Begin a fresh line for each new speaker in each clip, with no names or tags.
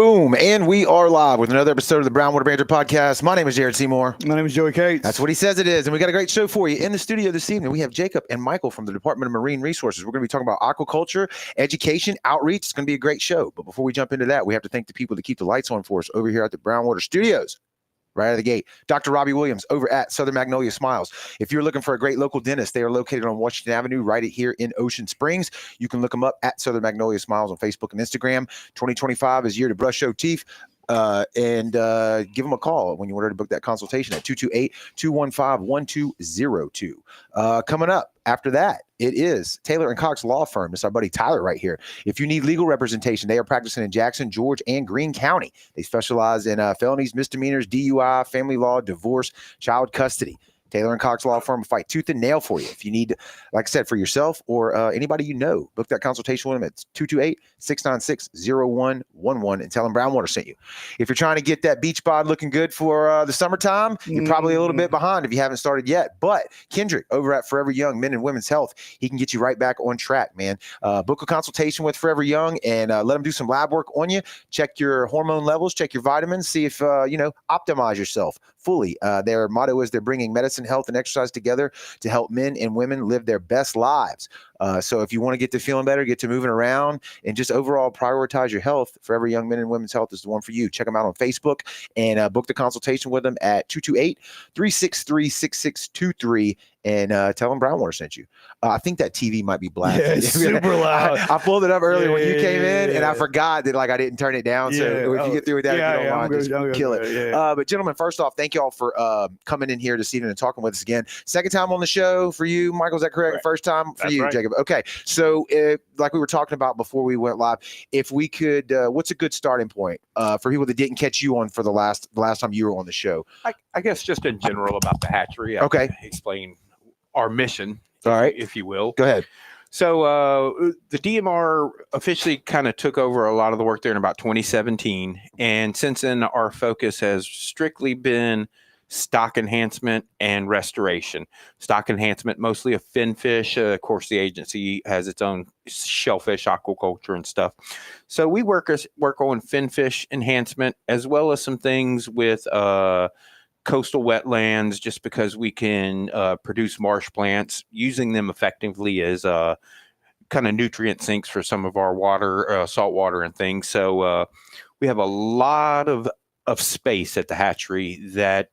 Boom. And we are live with another episode of the Brownwater Banter podcast. My name is Jared Seymour.
My name is Joey Cates.
That's what he says it is. And we got a great show for you in the studio this evening. We have Jacob and Michael from the Department of Marine Resources. We're going to be talking about aquaculture, education, outreach. It's going to be a great show. But before we jump into that, we have to thank the people that keep the lights on for us over here at the Brownwater Studios. Right out of the gate, Dr. Robbie Williams over at Southern Magnolia Smiles. If you're looking for a great local dentist, they are located on Washington Avenue right here in Ocean Springs. You can look them up at Southern Magnolia Smiles on Facebook and Instagram. 2025 is year to brush your teeth. And give them a call when you order to book that consultation at 228-215-1202. Coming up after that, it is Taylor & Cox Law Firm. It's our buddy Tyler right here. If you need legal representation, they are practicing in Jackson, George, and Greene County. They specialize in felonies, misdemeanors, DUI, family law, divorce, child custody. Taylor & Cox Law Firm will fight tooth and nail for you. If you need, like I said, for yourself or anybody you know, book that consultation with them at 228-696-0111 and tell them Brownwater sent you. If you're trying to get that beach bod looking good for the summertime, you're probably a little bit behind if you haven't started yet. But Kendrick over at Forever Young Men and Women's Health, he can get you right back on track, man. Book a consultation with Forever Young and let them do some lab work on you. Check your hormone levels, check your vitamins, see if, optimize yourself fully. Their motto is they're bringing medicine, health, and exercise together to help men and women live their best lives. So if you want to get to feeling better, get to moving around, and just overall prioritize your health, Forever Young Men and Women's Health is the one for you. Check them out on Facebook and book the consultation with them at 228-363-6623 and tell them Brownwater sent you. I think that TV might be black.
Yeah, it's super loud.
I pulled it up earlier when you came in, and I forgot that I didn't turn it down. So if you get through with that, if you don't mind, just kill it. But gentlemen, first off, thank you all for coming in here this evening and talking with us again. Second time on the show for you, Michael. Is that correct? Right. First time for you, Jacob. Okay. So like we were talking about before we went live, if we could, what's a good starting point for people that didn't catch you on for the last time you were on the show?
I guess just in general about the hatchery. I can explain our mission, if you will.
Go ahead.
So the DMR officially kind of took over a lot of the work there in about 2017. And since then, our focus has strictly been stock enhancement and restoration. Stock enhancement, mostly of finfish. Of course, the agency has its own shellfish, aquaculture, and stuff. So we work on finfish enhancement as well as some things with coastal wetlands, just because we can produce marsh plants, using them effectively as kind of nutrient sinks for some of our water, salt water and things. So we have a lot of space at the hatchery that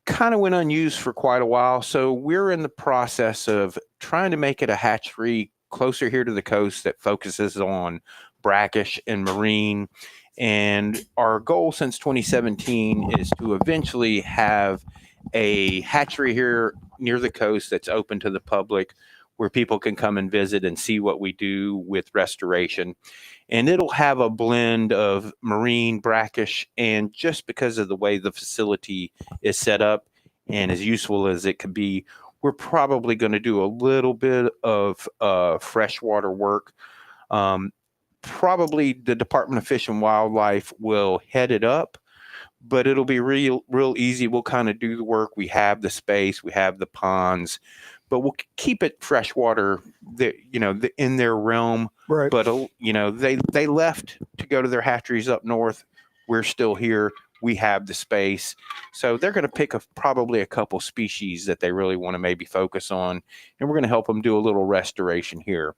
kind of went unused for quite a while. So we're in the process of trying to make it a hatchery closer here to the coast that focuses on brackish and marine. And our goal since 2017 is to eventually have a hatchery here near the coast that's open to the public, where people can come and visit and see what we do with restoration. And it'll have a blend of marine, brackish, and just because of the way the facility is set up and as useful as it could be, we're probably going to do a little bit of freshwater work. Probably the Department of Fish and Wildlife will head it up, but it'll be real easy. We'll kind of do the work. We have the space, we have the ponds, but we'll keep it freshwater, in their realm. Right. But they left to go to their hatcheries up north. We're still here. We have the space, so they're going to pick probably a couple species that they really want to maybe focus on, and we're going to help them do a little restoration here.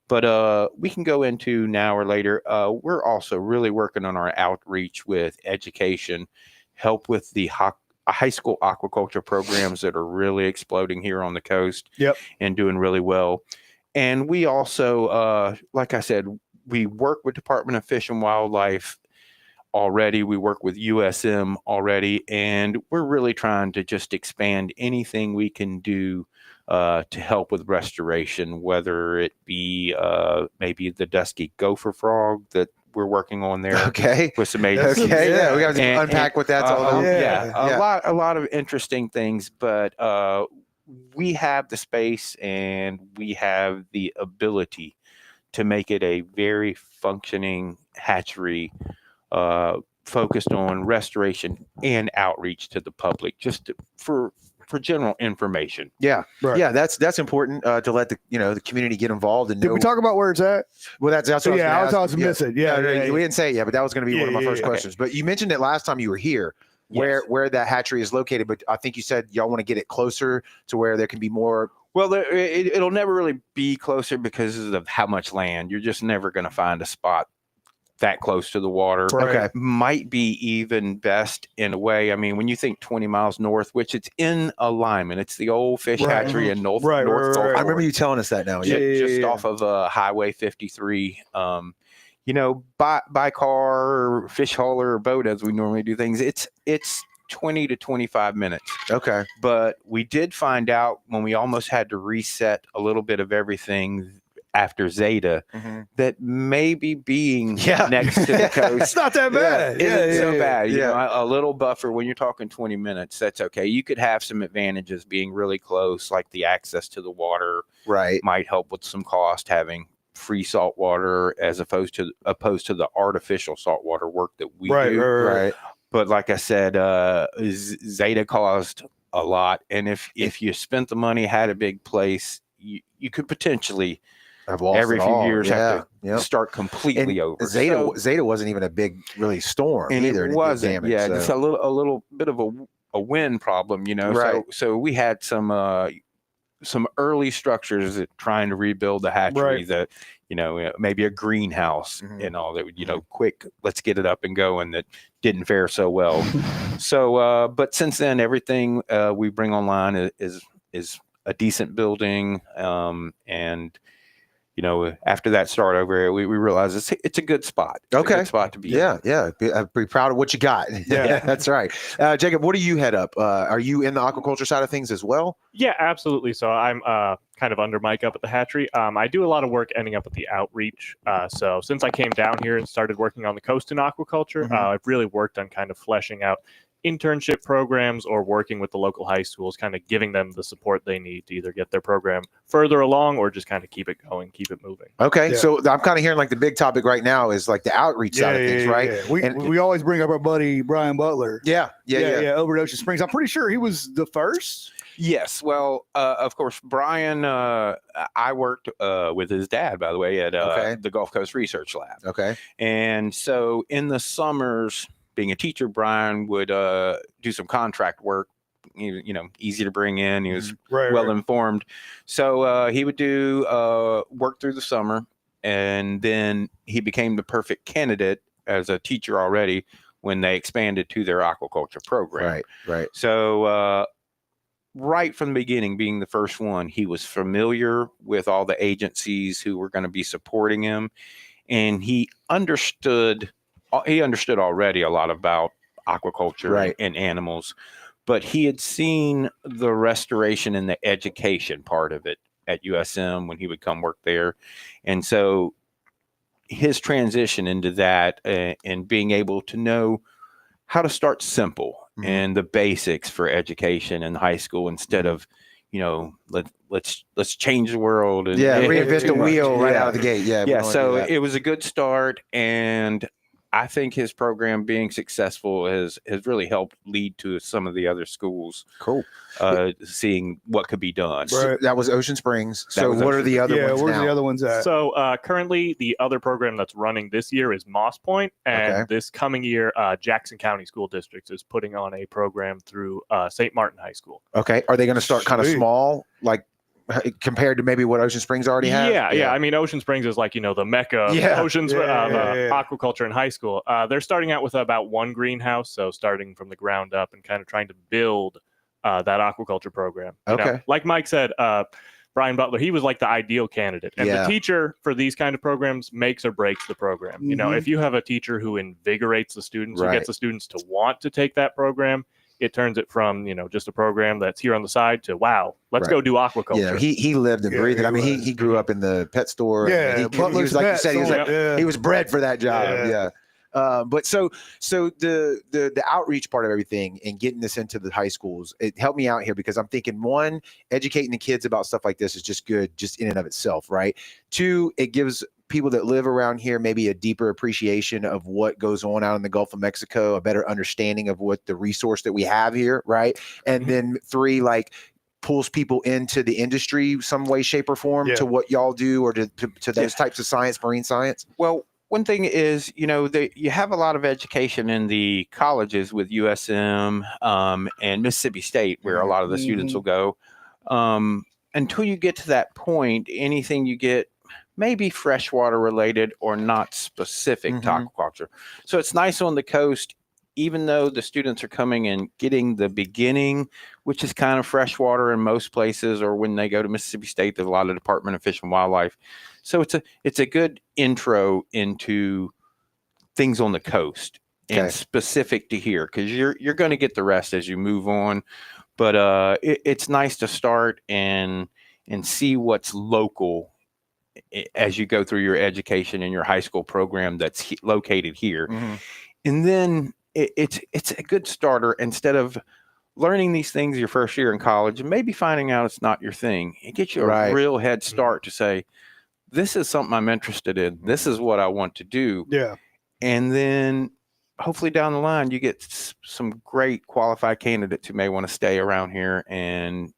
But we can go into now or later. We're also really working on our outreach with education, help with the high school aquaculture programs that are really exploding here on the coast.
Yep.
And doing really well. And we also, like I said, we work with Department of Fish and Wildlife already. We work with USM already, and we're really trying to just expand anything we can do to help with restoration, whether it be maybe the dusky gopher frog that we're working on there.
Okay.
With some agencies.
Okay. Yeah. We got to unpack what that's all about.
A lot of interesting things, but we have the space and we have the ability to make it a very functioning hatchery focused on restoration and outreach to the public, just for for general information.
Yeah.
Right.
Yeah. That's important to let the community get involved and
Did
know.
we talk about where it's at?
Well, that's what
Yeah, I
I
was missing. Yeah,
no,
yeah,
we didn't say it yet, but that was going to be one of my first
Okay.
questions. But you mentioned it last time you were here,
Yes.
where that hatchery is located. But I think you said y'all want to get it closer to where there can be more.
Well, it'll never really be closer because of how much land. You're just never going to find a spot that close to the water.
Right.
Okay.
Might be even best in a way. I mean, when you think 20 miles north, which it's in alignment, it's the old fish
Right.
hatchery in North
Right,
North
right,
Gulf.
right.
I remember you telling us that now.
Yeah.
Just off of Highway 53. By car or fish hauler or boat, as we normally do things, it's 20 to 25 minutes.
Okay.
But we did find out when we almost had to reset a little bit of everything after Zeta that maybe being next to the coast
It's not that bad.
isn't so bad. You
Yeah.
know, a little buffer when you're talking 20 minutes, that's okay. You could have some advantages being really close, like the access to the water
Right.
might help with some cost, having free salt water as opposed to the artificial saltwater work that we
Right,
do.
Right.
But like I said, Zeta cost a lot, and if you spent the money, had a big place, you could potentially
I've lost
every
it
few
all.
years have to
Yep.
start completely
And
over.
Zeta wasn't even a big really storm
And
either.
it
did
wasn't.
damage,
Yeah,
so.
just a little bit of a wind problem,
Right.
So we had some early structures that trying to rebuild the hatchery
Right.
that maybe a greenhouse and all that quick, let's get it up and going, that didn't fare so well. So but since then everything we bring online is a decent building, and after that start over, we realized it's a good spot. It's a good spot to be.
Yeah. I'm pretty proud of what you got.
Yeah.
That's right. Jacob, what do you head up? Are you in the aquaculture side of things as well?
Yeah, absolutely. So I'm kind of under Mike up at the hatchery. I do a lot of work ending up at the outreach. So since I came down here and started working on the coast in aquaculture, I've really worked on kind of fleshing out internship programs or working with the local high schools, kind of giving them the support they need to either get their program further along or just kind of keep it going, keep it moving.
Okay.
Yeah.
So I'm kind of hearing like the big topic right now is like the outreach side of things, right?
Yeah. We always bring up our buddy Brian Butler.
Yeah.
Over at Ocean Springs. I'm pretty sure he was the first.
Yes. Well, of course, Brian, I worked with his dad, by the way, at the Gulf Coast Research Lab.
Okay.
And so in the summers, being a teacher, Brian would do some contract work, easy to bring in. He was well informed. So he would do work through the summer, and then he became the perfect candidate as a teacher already when they expanded to their aquaculture program.
Right.
So right from the beginning, being the first one, he was familiar with all the agencies who were going to be supporting him, and he understood already a lot about aquaculture and animals, but he had seen the restoration and the education part of it at USM when he would come work there. And so his transition into that and being able to know how to start simple and the basics for education in high school instead of, let's change the world and
reinvent the wheel right out of the gate.
Yeah. So it was a good start, and I think his program being successful has really helped lead to some of the other schools.
Cool.
Seeing what could be done.
So that was Ocean Springs. So what are the other ones
where's
now?
the other ones at?
So currently the other program that's running this year is Moss Point, and this coming year, Jackson County School District is putting on a program through St. Martin High School.
Okay. Are they going to start kind of small, like compared to maybe what Ocean Springs already has?
Yeah. I mean, Ocean Springs is like, the mecca of aquaculture in high school. They're starting out with about one greenhouse, so starting from the ground up and kind of trying to build that aquaculture program. Like Mike said, Brian Butler, he was like the ideal candidate. And the teacher for these kind of programs makes or breaks the program. If you have a teacher who invigorates the students, who gets the students to want to take that program, it turns it from, just a program that's here on the side to, wow, let's go do aquaculture.
Yeah, he lived and breathed it. I mean, he grew up in the pet store.
Yeah,
he was like you said, he was bred for that job.
Yeah.
But so the outreach part of everything and getting this into the high schools, it helped me out here because I'm thinking, one, educating the kids about stuff like this is just good, just in and of itself, right? Two, it gives people that live around here maybe a deeper appreciation of what goes on out in the Gulf of Mexico, a better understanding of what the resource that we have here, right? And then 3, like, pulls people into the industry some way, shape, or form to what y'all do, or to those types of science, marine science?
Well, one thing is, you have a lot of education in the colleges with USM and Mississippi State, where a lot of the students will go. Until you get to that point, anything you get maybe freshwater related or not specific to aquaculture. So it's nice on the coast, even though the students are coming and getting the beginning, which is kind of freshwater in most places, or when they go to Mississippi State, there's a lot of Department of Fish and Wildlife. So it's a good intro into things on the coast and specific to here, because you're going to get the rest as you move on. But it's nice to start and see what's local as you go through your education in your high school program that's located here. And then it's a good starter instead of learning these things your first year in college and maybe finding out it's not your thing. It gets you a real head start to say, this is something I'm interested in. This is what I want to do.
Yeah.
And then hopefully down the line, you get some great qualified candidates who may want to stay around here and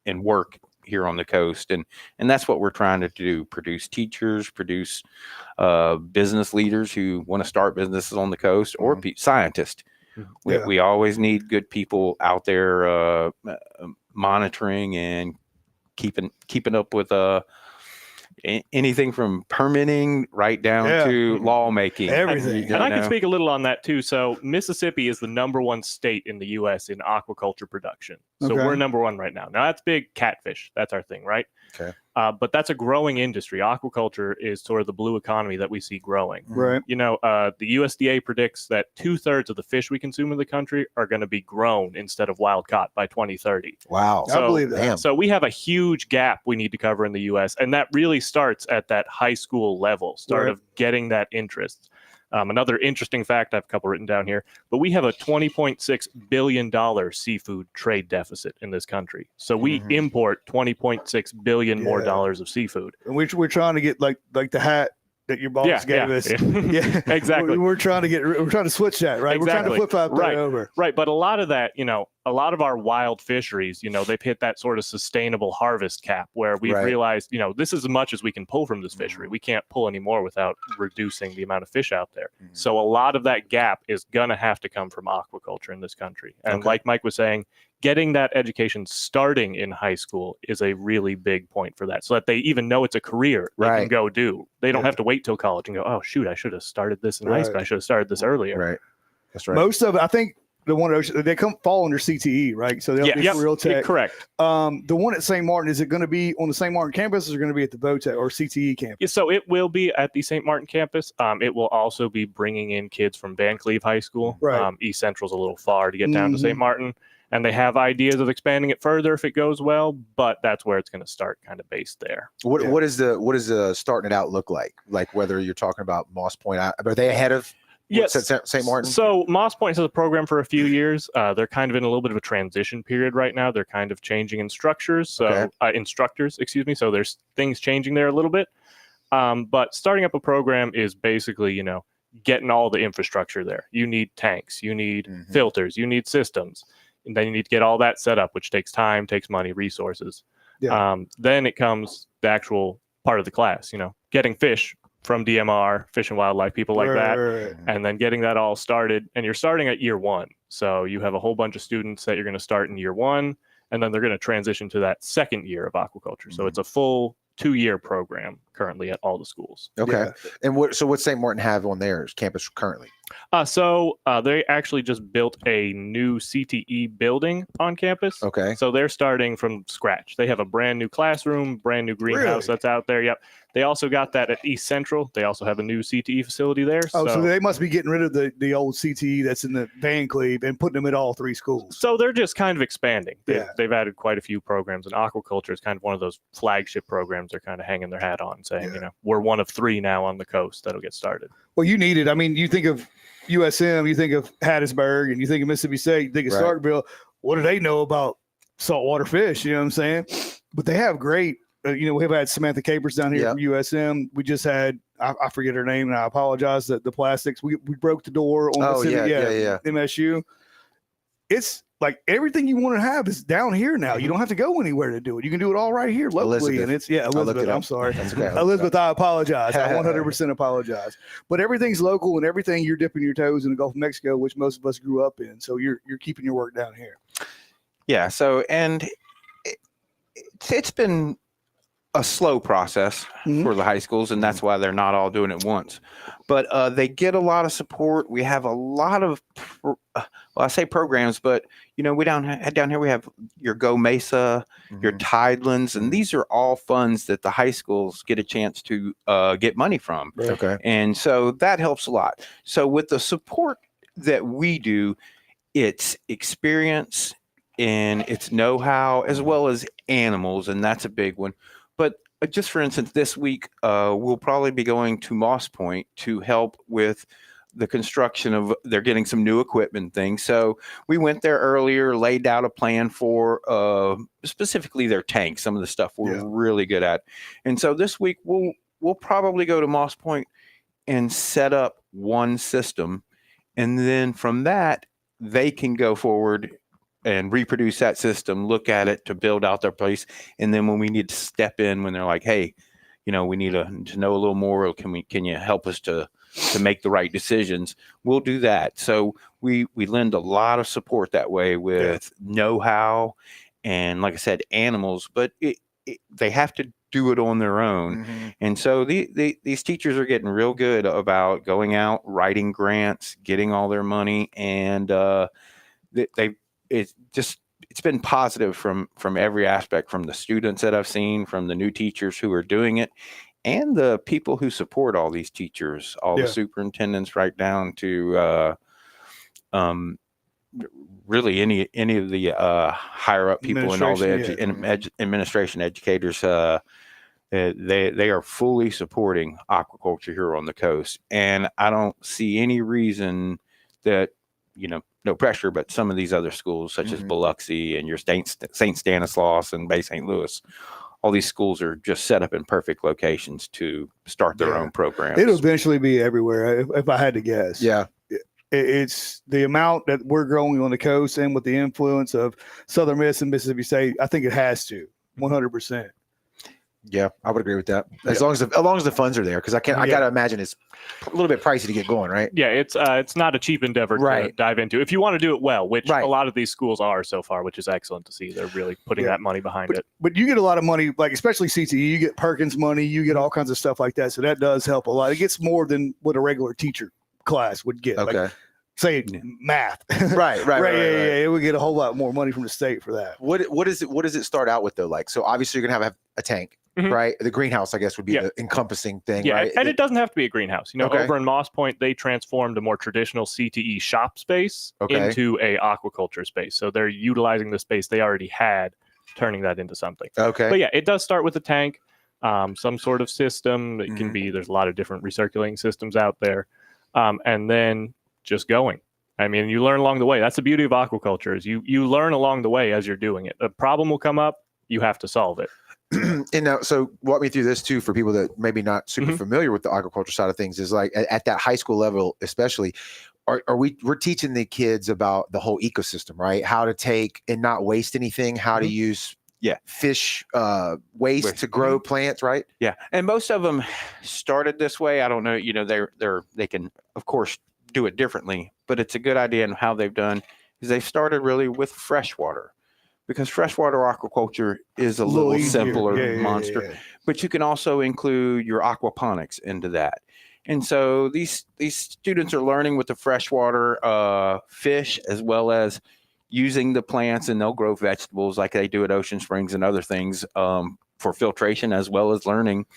work here on the coast. And that's what we're trying to do, produce teachers, produce business leaders who want to start businesses on the coast, or scientists. We always need good people out there monitoring and keeping up with anything from permitting right down to lawmaking.
Everything.
And I can speak a little on that too. So Mississippi is the #1 state in the U.S. in aquaculture production. So we're #1 right now. Now that's big catfish. That's our thing, right?
Okay.
But that's a growing industry. Aquaculture is sort of the blue economy that we see growing.
Right.
The USDA predicts that 2/3 of the fish we consume in the country are going to be grown instead of wild caught by 2030.
Wow.
I believe that.
So we have a huge gap we need to cover in the U.S. And that really starts at that high school level, of getting that interest. Another interesting fact, I have a couple written down here, but we have a $20.6 billion seafood trade deficit in this country. So we import $20.6 billion more dollars of seafood.
And we're trying to get like the hat that your boss gave us. Yeah,
exactly.
We're trying to switch that, right?
Exactly.
We're trying to flip that over.
Right. But a lot of that, a lot of our wild fisheries, they've hit that sort of sustainable harvest cap where we've realized, this is as much as we can pull from this fishery. We can't pull any more without reducing the amount of fish out there. So a lot of that gap is going to have to come from aquaculture in this country. And like Mike was saying, getting that education starting in high school is a really big point for that, so that they even know it's a career they can go do. They don't have to wait till college and go, oh, shoot, I should have started this in high school. I should have started this earlier.
Right. That's right.
Most of it, I think, the one they fall under CTE, right? So they'll be real tech.
Correct.
The one at St. Martin, is it going to be on the St. Martin campus, or is it going to be at the VOTEC or CTE campus?
Yeah, so it will be at the St. Martin campus. It will also be bringing in kids from Van Cleve High School.
Right.
East Central's a little far to get down to St. Martin, and they have ideas of expanding it further if it goes well, but that's where it's going to start, kind of based there.
What is the starting it out look like? Like, whether you're talking about Moss Point, are they ahead of St. Martin?
So Moss Point has a program for a few years. They're kind of in a little bit of a transition period right now. They're kind of changing instructors. So So there's things changing there a little bit. But starting up a program is basically, getting all the infrastructure there. You need tanks, you need filters, you need systems, and then you need to get all that set up, which takes time, takes money, resources. Then it comes the actual part of the class, getting fish from DMR, Fish and Wildlife, people like that, and then getting that all started. And you're starting at year 1. So you have a whole bunch of students that you're going to start in year 1, and then they're going to transition to that second year of aquaculture. So it's a full 2-year program currently at all the schools.
Okay. And what's St. Martin have on their campus currently?
They actually just built a new CTE building on campus.
Okay.
So they're starting from scratch. They have a brand new classroom, brand new greenhouse that's out there. Yep. They also got that at East Central. They also have a new CTE facility there.
So they must be getting rid of the old CTE that's in the Van Cleve and putting them at all 3 schools.
So they're just kind of expanding. They've added quite a few programs, and aquaculture is kind of one of those flagship programs they're kind of hanging their hat on, saying, we're one of 3 now on the coast that'll get started.
Well, you need it. I mean, you think of USM, you think of Hattiesburg, and you think of Mississippi State, you think of Starkville. What do they know about saltwater fish? You know what I'm saying? But they have great we have had Samantha Capers down here from USM. We just had, I forget her name, and I apologize, the plastics. We broke the door on MSU. It's like everything you want to have is down here now. You don't have to go anywhere to do it. You can do it all right here locally.
Elizabeth.
And it's Elizabeth. I'm sorry.
That's okay.
Elizabeth, I apologize. I 100% apologize. But everything's local, and everything you're dipping your toes in the Gulf of Mexico, which most of us grew up in. So you're keeping your work down here.
Yeah. So, and it's been a slow process for the high schools, and that's why they're not all doing it once. But they get a lot of support. We have a lot of, I say programs, but we down here we have your Go Mesa, your Tidelands, and these are all funds that the high schools get a chance to get money from.
Okay,
and so that helps a lot. So with the support that we do, it's experience and it's know-how as well as animals, and that's a big one. But just for instance, this week, we'll probably be going to Moss Point to help with the construction of, they're getting some new equipment things. So we went there earlier, laid out a plan for specifically their tanks, some of the stuff we're really good at. And so this week, we'll probably go to Moss Point and set up one system. And then from that, they can go forward and reproduce that system, look at it to build out their place. And then when we need to step in, when they're like, hey, we need to know a little more, can you help us to make the right decisions? We'll do that. So we lend a lot of support that way with know-how and, like I said, animals, but they have to do it on their own. And so these teachers are getting real good about going out, writing grants, getting all their money, and it's been positive from every aspect, from the students that I've seen, from the new teachers who are doing it, and the people who support all these teachers, all the superintendents, right down to really any of the higher up people and all the administration educators. They are fully supporting aquaculture here on the coast, and I don't see any reason that no pressure, but some of these other schools, such as Biloxi and your St. Stanislaus and Bay St. Louis, all these schools are just set up in perfect locations to start their own programs.
It'll eventually be everywhere, if I had to guess.
Yeah.
It's the amount that we're growing on the coast, and with the influence of Southern Miss and Mississippi State, I think it has to 100%.
Yeah, I would agree with that. As long as the funds are there, because I gotta imagine it's a little bit pricey to get going, right?
Yeah, it's not a cheap endeavor to dive into if you want to do it well, which a lot of these schools are so far, which is excellent to see. They're really putting that money behind it.
But you get a lot of money, like especially CTE, you get Perkins money, you get all kinds of stuff like that. So that does help a lot. It gets more than what a regular teacher class would get.
Okay.
Like, say math.
Right.
Yeah. It would get a whole lot more money from the state for that.
What does it start out with though? Like, so obviously you're gonna have a tank. Right, the greenhouse, I guess, would be the encompassing thing.
Yeah,
right?
And it doesn't have to be a greenhouse. Over in Moss Point, they transformed a more traditional CTE shop space into a aquaculture space. So they're utilizing the space they already had, turning that into something.
Okay.
But yeah, it does start with a tank, some sort of system. It can be, there's a lot of different recirculating systems out there, and then just going. I mean, you learn along the way. That's the beauty of aquaculture, is you learn along the way as you're doing it. A problem will come up, you have to solve it.
And now, so walk me through this too, for people that maybe not super familiar with the aquaculture side of things, is like at that high school level, especially, we're teaching the kids about the whole ecosystem, right? How to take and not waste anything, how to use fish waste to grow plants, right?
Yeah. And most of them started this way. I don't know, they can of course do it differently, but it's a good idea. And how they've done is they started really with freshwater, because freshwater aquaculture is a little simpler monster. Yeah. But you can also include your aquaponics into that. And so these students are learning with the freshwater fish, as well as using the plants, and they'll grow vegetables like they do at Ocean Springs and other things for filtration, as well as learning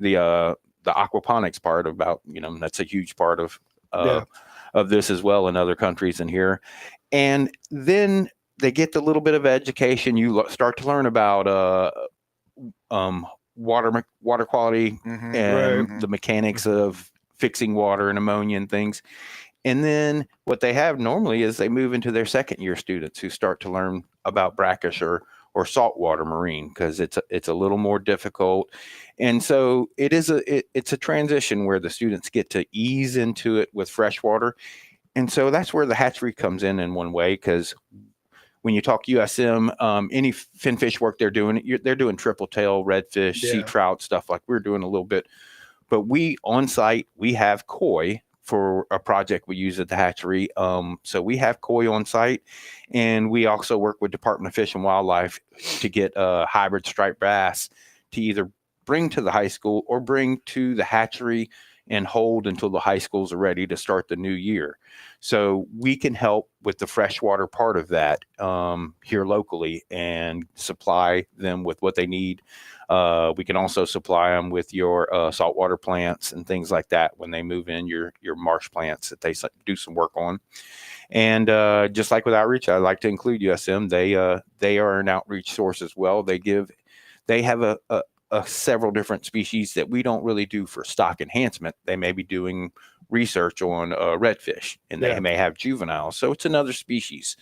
the aquaponics part about, that's a huge part of this as well in other countries and here. And then they get a little bit of education. You start to learn about water quality and the mechanics of fixing water and ammonia and things. And then what they have normally is they move into their second year students who start to learn about brackish or or saltwater marine, because it's a little more difficult. And so it's a transition where the students get to ease into it with freshwater. And so that's where the hatchery comes in one way, because when you talk USM, any finfish work they're doing triple tail, redfish, sea trout, stuff like we're doing a little bit. But on site, we have koi for a project we use at the hatchery. So we have koi on site, and we also work with Department of Fish and Wildlife to get hybrid striped bass to either bring to the high school or bring to the hatchery and hold until the high schools are ready to start the new year. So we can help with the freshwater part of that here locally and supply them with what they need. We can also supply them with your saltwater plants and things like that when they move in, your marsh plants that they do some work on. And just like with outreach, I like to include USM. They are an outreach source as well. They have several different species that we don't really do for stock enhancement. They may be doing research on redfish, and they may have juveniles. So it's another species.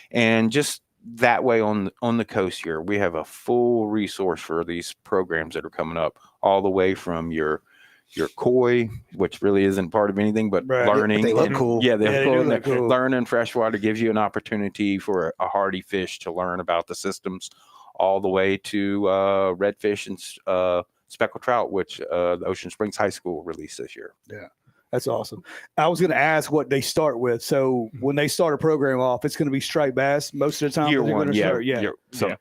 And just that way on the coast here, we have a full resource for these programs that are coming up, all the way from your koi, which really isn't part of anything, but learning.
They look cool.
Yeah,
they do look cool.
Learning freshwater gives you an opportunity for a hardy fish to learn about the systems, all the way to redfish and speckled trout, which the Ocean Springs High School released this year.
Yeah, that's awesome. I was going to ask what they start with. So when they start a program off, it's going to be striped bass most of the time.
Year one,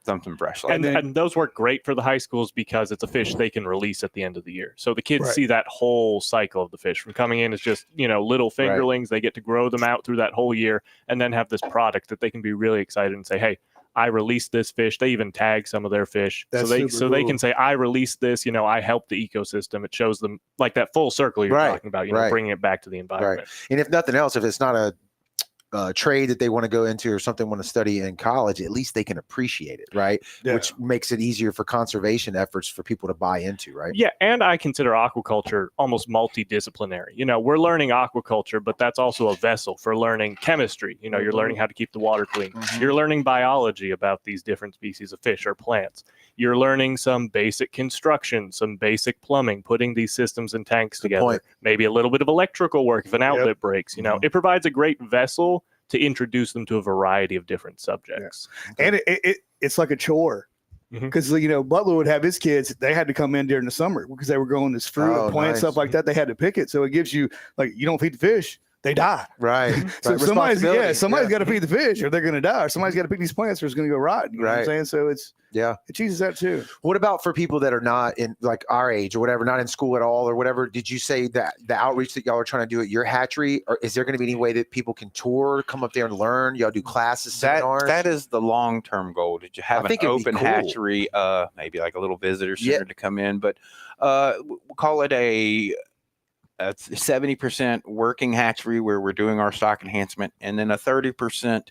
something fresh. Like
and those work great for the high schools because it's a fish they can release at the end of the year. So the kids see that whole cycle of the fish from coming in as just, little fingerlings. They get to grow them out through that whole year and then have this product that they can be really excited and say, hey, I released this fish. They even tag some of their fish. They can say, I released this, I helped the ecosystem. It shows them like that full circle you're talking about, bringing it back to the environment.
Right. And if nothing else, if it's not a trade that they want to go into or something want to study in college, at least they can appreciate it, right? Yeah. Which makes it easier for conservation efforts for people to buy into, right?
Yeah, and I consider aquaculture almost multidisciplinary. We're learning aquaculture, but that's also a vessel for learning chemistry. You're learning how to keep the water clean. Mm-hmm. You're learning biology about these different species of fish or plants. You're learning some basic construction, some basic plumbing, putting these systems and tanks together. Maybe a little bit of electrical work if an outlet breaks. It provides a great vessel to introduce them to a variety of different subjects.
Yeah. And it's like a chore. Because Butler would have his kids, they had to come in during the summer because they were growing this fruit and plant stuff like that. They had to pick it. So it gives you, like, you don't feed the fish, they die.
Right.
So somebody's got to feed the fish or they're going to die, or somebody's got to pick these plants or it's going to go rotten. You know what I'm saying? So it teaches that too.
What about for people that are not in, like, our age or whatever, not in school at all or whatever? Did you say that the outreach that y'all are trying to do at your hatchery, or is there going to be any way that people can tour, come up there and learn? Y'all do classes, seminars?
That is the long-term goal. Did you have an open hatchery, maybe like a little visitor center to come in, but we'll call it a 70% working hatchery where we're doing our stock enhancement, and then a 30%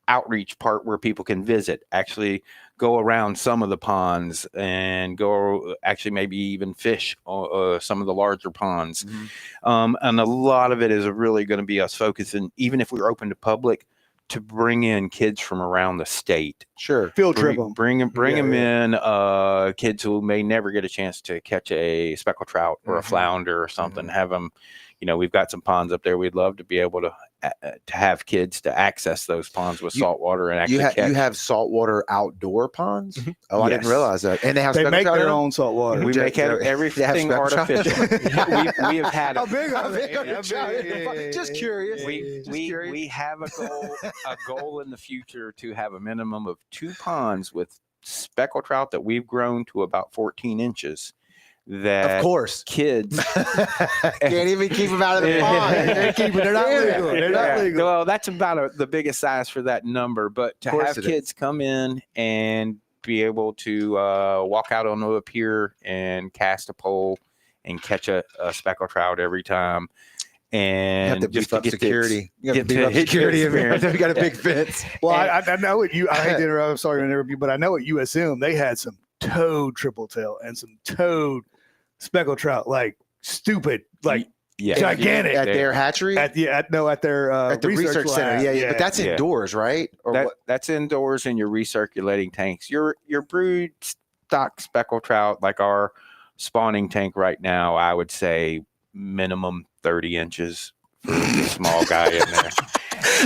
outreach part where people can visit, actually go around some of the ponds and go actually maybe even fish some of the larger ponds. Mm-hmm. And a lot of it is really going to be us focusing, even if we're open to public, to bring in kids from around the state.
Sure.
Field trip them.
Bring them in, kids who may never get a chance to catch a speckled trout or a flounder or something. Have them, we've got some ponds up there. We'd love to be able to have kids to access those ponds with saltwater and actually catch.
You have saltwater outdoor ponds? Mm-hmm. Oh, I didn't realize that. And they
make their own saltwater.
We make everything artificial. we have had
How big are they? Just curious.
We have a goal in the future to have a minimum of 2 ponds with speckled trout that we've grown to about 14 inches. That
of course
kids
can't even keep them out of the pond. They're not legal. They're not legal.
Well, that's about the biggest size for that number. But to have kids come in and be able to walk out on a pier and cast a pole and catch a speckled trout every time. And
you have to
just
beef up security. You have to beef up security. You got a big fence.
Well, I know what I hate to interrupt. I'm sorry to interrupt you, but I know at USM they had some toad triple tail and some toad speckled trout, like stupid, like
Yeah,
gigantic
at their hatchery.
at the research
center.
lab.
Yeah, but that's indoors, right? Or
that's indoors in your recirculating tanks. Your brood stock speckled trout, like our spawning tank right now, I would say minimum 30 inches for the small guy in there.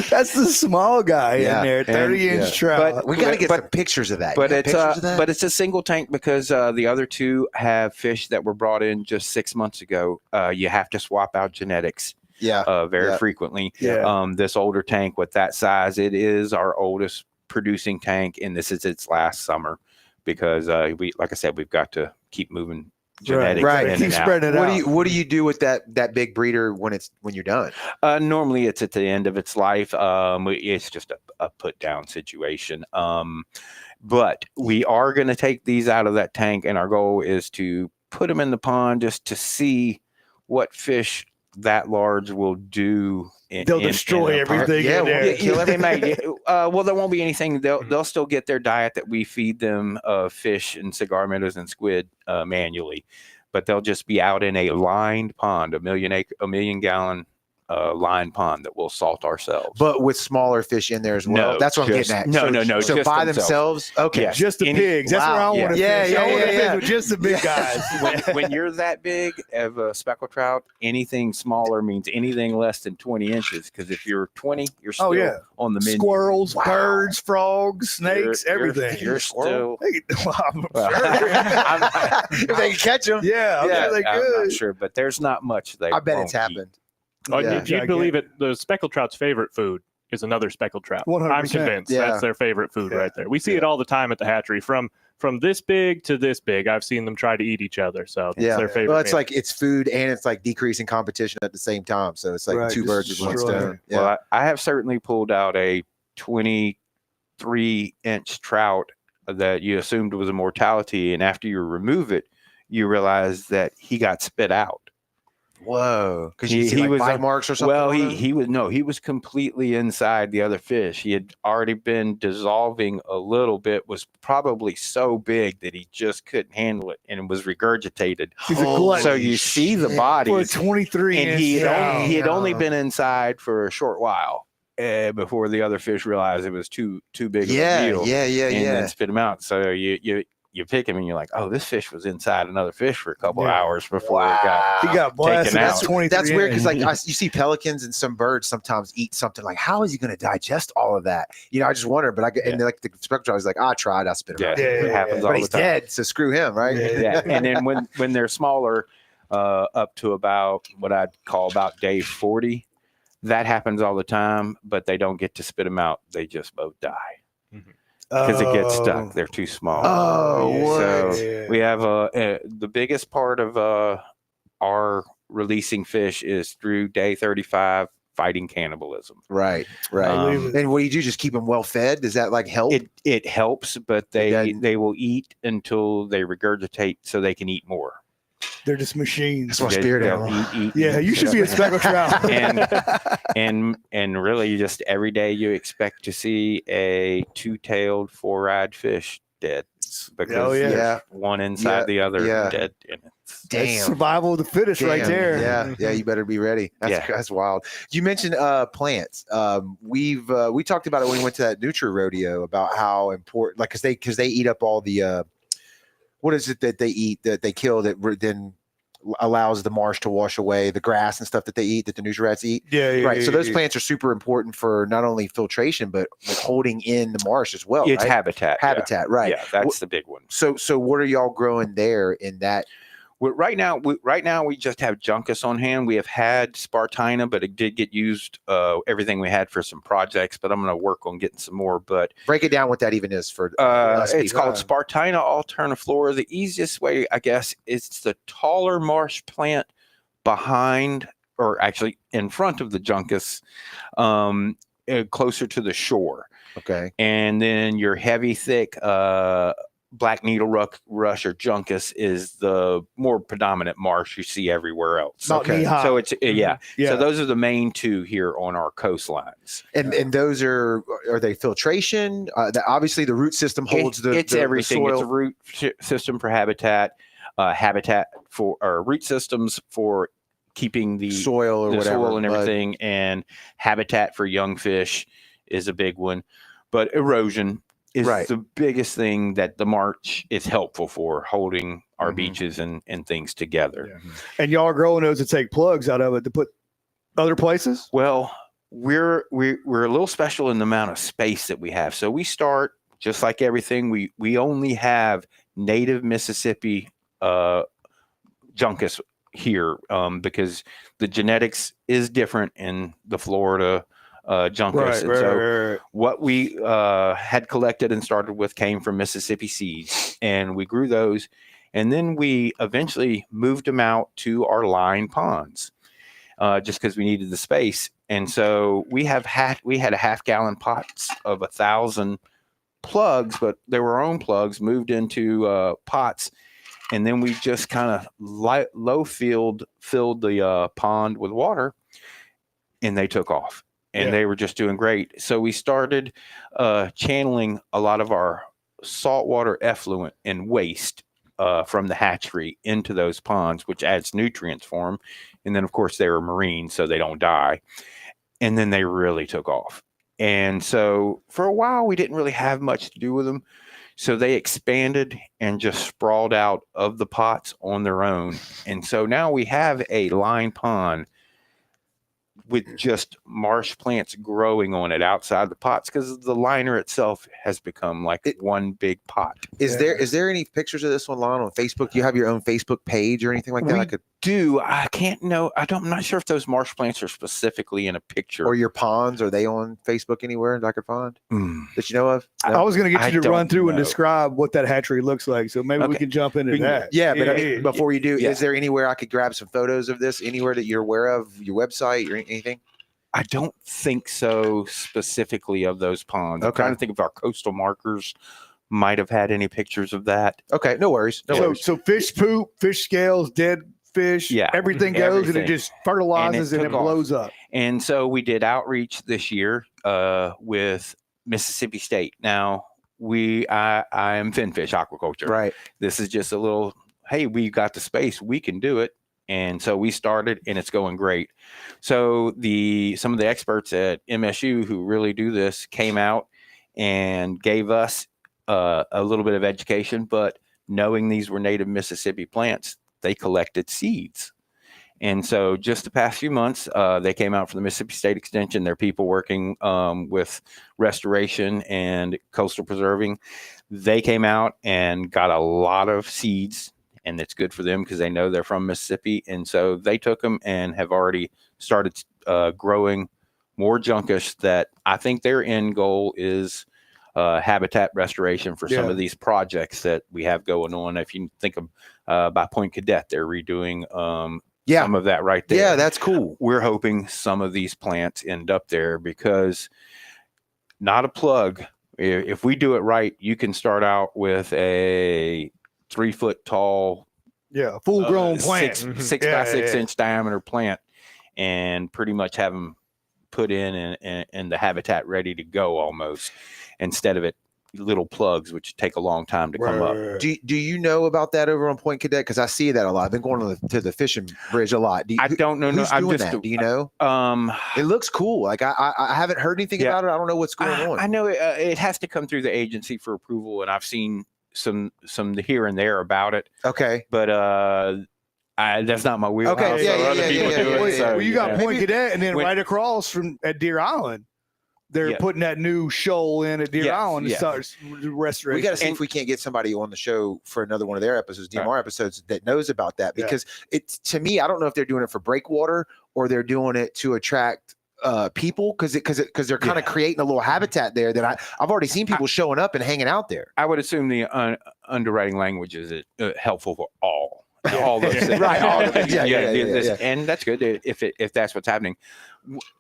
That's the small guy in there, 30-inch trout.
But we got to get some pictures of that.
But it's a single tank because the other two have fish that were brought in just 6 months ago. You have to swap out genetics. Very frequently. This older tank with that size, it is our oldest producing tank, and this is its last summer because like I said, we've got to keep moving genetics in
keep
and
spreading
out.
it out.
What do you do with that big breeder when you're done?
Normally it's at the end of its life. It's just a put down situation. But we are going to take these out of that tank, and our goal is to put them in the pond just to see what fish that large will do.
They'll destroy everything.
Kill everything. Well, there won't be anything. They'll still get their diet that we feed them, fish and cigar minnows and squid manually, but they'll just be out in a lined pond, a million gallon lined pond that we'll salt ourselves.
But with smaller fish in there as well. That's what I'm getting at.
No.
So by themselves. Okay.
Yes.
Just the pigs. That's where I want to fish. I want to fish with just the big guys.
When you're that big of a speckled trout, anything smaller means anything less than 20 inches. Because if you're 20, you're still on the menu.
Squirrels, birds, frogs, snakes, everything.
You're still.
If they can catch them.
I'm
not sure, but there's not much there.
I bet it's happened.
You'd believe it. The speckled trout's favorite food is another speckled trout.
100%.
I'm convinced that's their favorite food right there. We see it all the time at the hatchery. From this big to this big, I've seen them try to eat each other. So it's their favorite.
Well, it's like it's food and it's like decreasing competition at the same time. So it's like two birds with one stone. Yeah.
Well, I have certainly pulled out a 23-inch trout that you assumed was a mortality, and after you remove it, you realize that he got spit out.
Whoa! Because he was bite marks or something.
Well, he was completely inside the other fish. He had already been dissolving a little bit. Was probably so big that he just couldn't handle it and was regurgitated. So you see the body
for 23,
and he had only been inside for a short while before the other fish realized it was too big of a meal. And then spit him out. So you pick him and you're like, oh, this fish was inside another fish for a couple of hours before he got
blasted.
That's weird because you see pelicans and some birds sometimes eat something like, how is he going to digest all of that? I just wonder. But and like the spectral is like, I tried, I spit him out.
It happens all
but
the
he's
time.
dead, so screw him, right?
And then when they're smaller, up to about what I'd call about day 40, that happens all the time. But they don't get to spit them out; they just both die. Mm-hmm. Because it gets stuck. They're too small. We have the biggest part of our releasing fish is through day 35, fighting cannibalism.
Right. And what do you do? Just keep them well fed? Does that like help?
It helps, but they will eat until they regurgitate so they can eat more.
They're just machines.
That's my spirit animal.
Eat, you should be a speckled trout.
and really, just every day you expect to see a two-tailed, four-eyed fish dead because one inside the other dead. And
that's survival of the fittest right there.
Yeah, you better be ready. That's wild. You mentioned plants. We talked about it when we went to that Nutri rodeo about how important, like, because they eat up all the what is it that they eat that they kill that then allows the marsh to wash away the grass and stuff that they eat, that the nutri rats eat. So those plants are super important for not only filtration but holding in the marsh as well.
It's habitat,
right?
Yeah, that's the big one.
So what are y'all growing there in that?
Right now we just have Juncus on hand. We have had Spartina, but it did get used. Everything we had for some projects, but I'm going to work on getting some more. But
break it down what that even is for.
It's called Spartina alterniflora. The easiest way, I guess, is the taller marsh plant behind, or actually in front of the Juncus, closer to the shore.
Okay,
and then your heavy, thick. Black needle rush or Juncus is the more predominant marsh you see everywhere else.
So
it's So those are the main two here on our coastlines.
And those are they filtration? Obviously, the root system holds
it's everything.
The soil.
It's a root system for habitat, habitat for root systems for keeping the
soil or whatever,
soil and everything, and habitat for young fish is a big one. But erosion is the biggest thing that the March is helpful for, holding our beaches and things together.
Yeah. And y'all are growing those to take plugs out of it to put other places?
Well, we're a little special in the amount of space that we have. So we start just like everything. We only have native Mississippi juncus here because the genetics is different in the Florida juncus. What we had collected and started with came from Mississippi seeds, and we grew those, and then we eventually moved them out to our line ponds just because we needed the space. And so we had a half-gallon pots of 1,000 plugs, but they were our own plugs moved into pots. And then we just kind of filled the pond with water, and they took off. And they were just doing great. So we started channeling a lot of our saltwater effluent and waste from the hatchery into those ponds, which adds nutrients for them. And then, of course, they were marine, so they don't die. And then they really took off. And so for a while, we didn't really have much to do with them. So they expanded and just sprawled out of the pots on their own. And so now we have a line pond with just marsh plants growing on it outside the pots because the liner itself has become like one big pot.
Is there any pictures of this online on Facebook? Do you have your own Facebook page or anything like that?
We do. I can't know. I'm not sure if those marsh plants are specifically in a picture.
Or your ponds, are they on Facebook anywhere that I could find that you know of?
No? I was going to get you to run through and describe what that hatchery looks like. So maybe we can jump into that.
Yeah, but I mean, before you do, is there anywhere I could grab some photos of this? Anywhere that you're aware of, your website or anything?
I don't think so specifically of those ponds. I'm trying to think if our coastal markers might have had any pictures of that.
Okay, no worries.
So fish poop, fish scales, dead fish, everything goes and it just fertilizes and it blows up.
And so we did outreach this year with Mississippi State. Now I am finfish aquaculture.
Right.
This is just a little, hey, we got the space, we can do it. And so we started, and it's going great. So some of the experts at MSU who really do this came out and gave us a little bit of education. But knowing these were native Mississippi plants, they collected seeds. And so just the past few months, they came out from the Mississippi State Extension. They're people working with restoration and coastal preserving. They came out and got a lot of seeds. And it's good for them because they know they're from Mississippi. And so they took them and have already started growing more junkish that I think their end goal is habitat restoration for some of these projects that we have going on. If you think of by Point Cadet, they're redoing some of that right there.
Yeah, that's cool.
We're hoping some of these plants end up there because not a plug. If we do it right, you can start out with a 3 foot tall,
full grown plant,
6 by 6 inch diameter plant, and pretty much have them put in and the habitat ready to go almost, instead of it little plugs, which take a long time to come up.
Do you know about that over on Point Cadet? Because I see that a lot. I've been going to the fishing bridge a lot.
I don't know.
Who's doing that? Do you know? It looks cool. Like I haven't heard anything about it. I don't know what's going on.
I know it has to come through the agency for approval, and I've seen some here and there about it.
Okay.
But that's not my wheelhouse.
Okay. Yeah.
Well, you got Point Cadet, and then right across from at Deer Island, they're putting that new shoal in at Deer Island and starts restoration.
We got to see if we can't get somebody on the show for another one of their episodes, DMR episodes, that knows about that, because it's, to me, I don't know if they're doing it for breakwater or they're doing it to attract people because they're kind of creating a little habitat there that I've already seen people showing up and hanging out there.
I would assume the underwriting language is helpful for all those things.
Right. All the things.
And that's good if that's what's happening.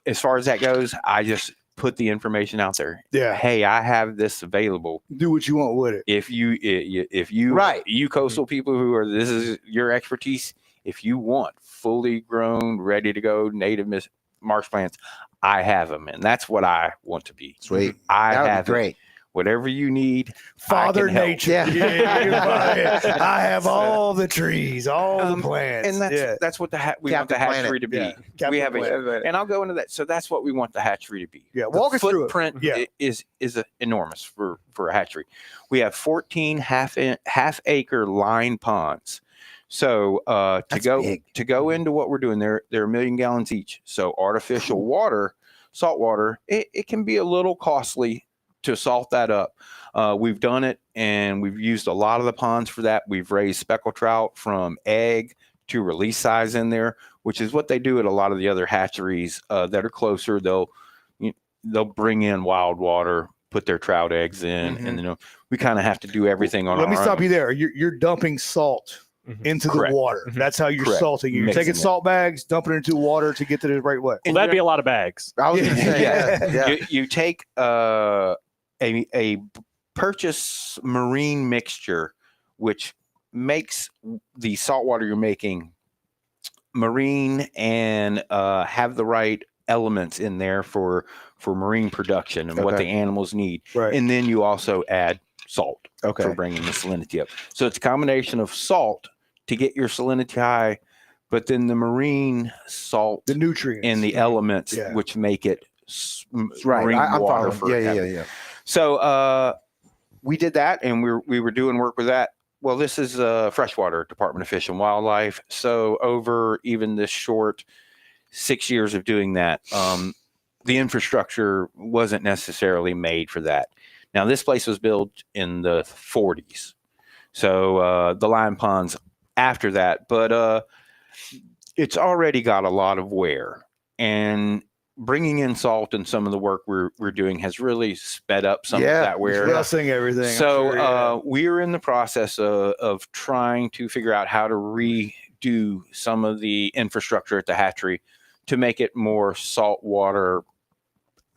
As far as that goes, I just put the information out there.
Yeah.
Hey, I have this available.
Do what you want with it.
If you coastal people this is your expertise. If you want fully grown, ready to go native marsh plants, I have them, and that's what I want to be.
Sweet.
I
that would
have
be great.
whatever you need,
Father
I can help.
Nature.
Yeah.
I have all the trees, all the plants.
And that's what we want the hatchery to be.
Yeah.
We have and I'll go into that. So that's what we want the hatchery to be.
Yeah, walk us through it.
Footprint is enormous for a hatchery. We have 14 half-acre line ponds. So to go into what we're doing, they're 1 million gallons each. So artificial water, salt water, it can be a little costly to salt that up. We've done it, and we've used a lot of the ponds for that. We've raised speckled trout from egg to release size in there, which is what they do at a lot of the other hatcheries that are closer. They'll bring in wild water, put their trout eggs in, and we kind of have to do everything on our own.
Let me stop you there. You're dumping salt into the water. That's how you're salting. You're taking salt bags, dumping it into water to get to the right way.
Well, that'd be a lot of bags.
I was going to say,
You take a purchase marine mixture, which makes the salt water you're making marine and have the right elements in there for marine production and what the animals need.
Right.
And then you also add salt
Okay.
for bringing the salinity up. So it's a combination of salt to get your salinity high, but then the marine salt,
the nutrients
and the elements which make it
right. I'm
water.
Yeah.
So we did that, and we were doing work with that. Well, this is freshwater Department of Fish and Wildlife. So over even this short 6 years of doing that, the infrastructure wasn't necessarily made for that. Now, this place was built in the 40s. So the line ponds after that, but it's already got a lot of wear, and bringing in salt and some of the work we're doing has really sped up some of that wear.
Blessing everything.
So we are in the process of trying to figure out how to redo some of the infrastructure at the hatchery to make it more saltwater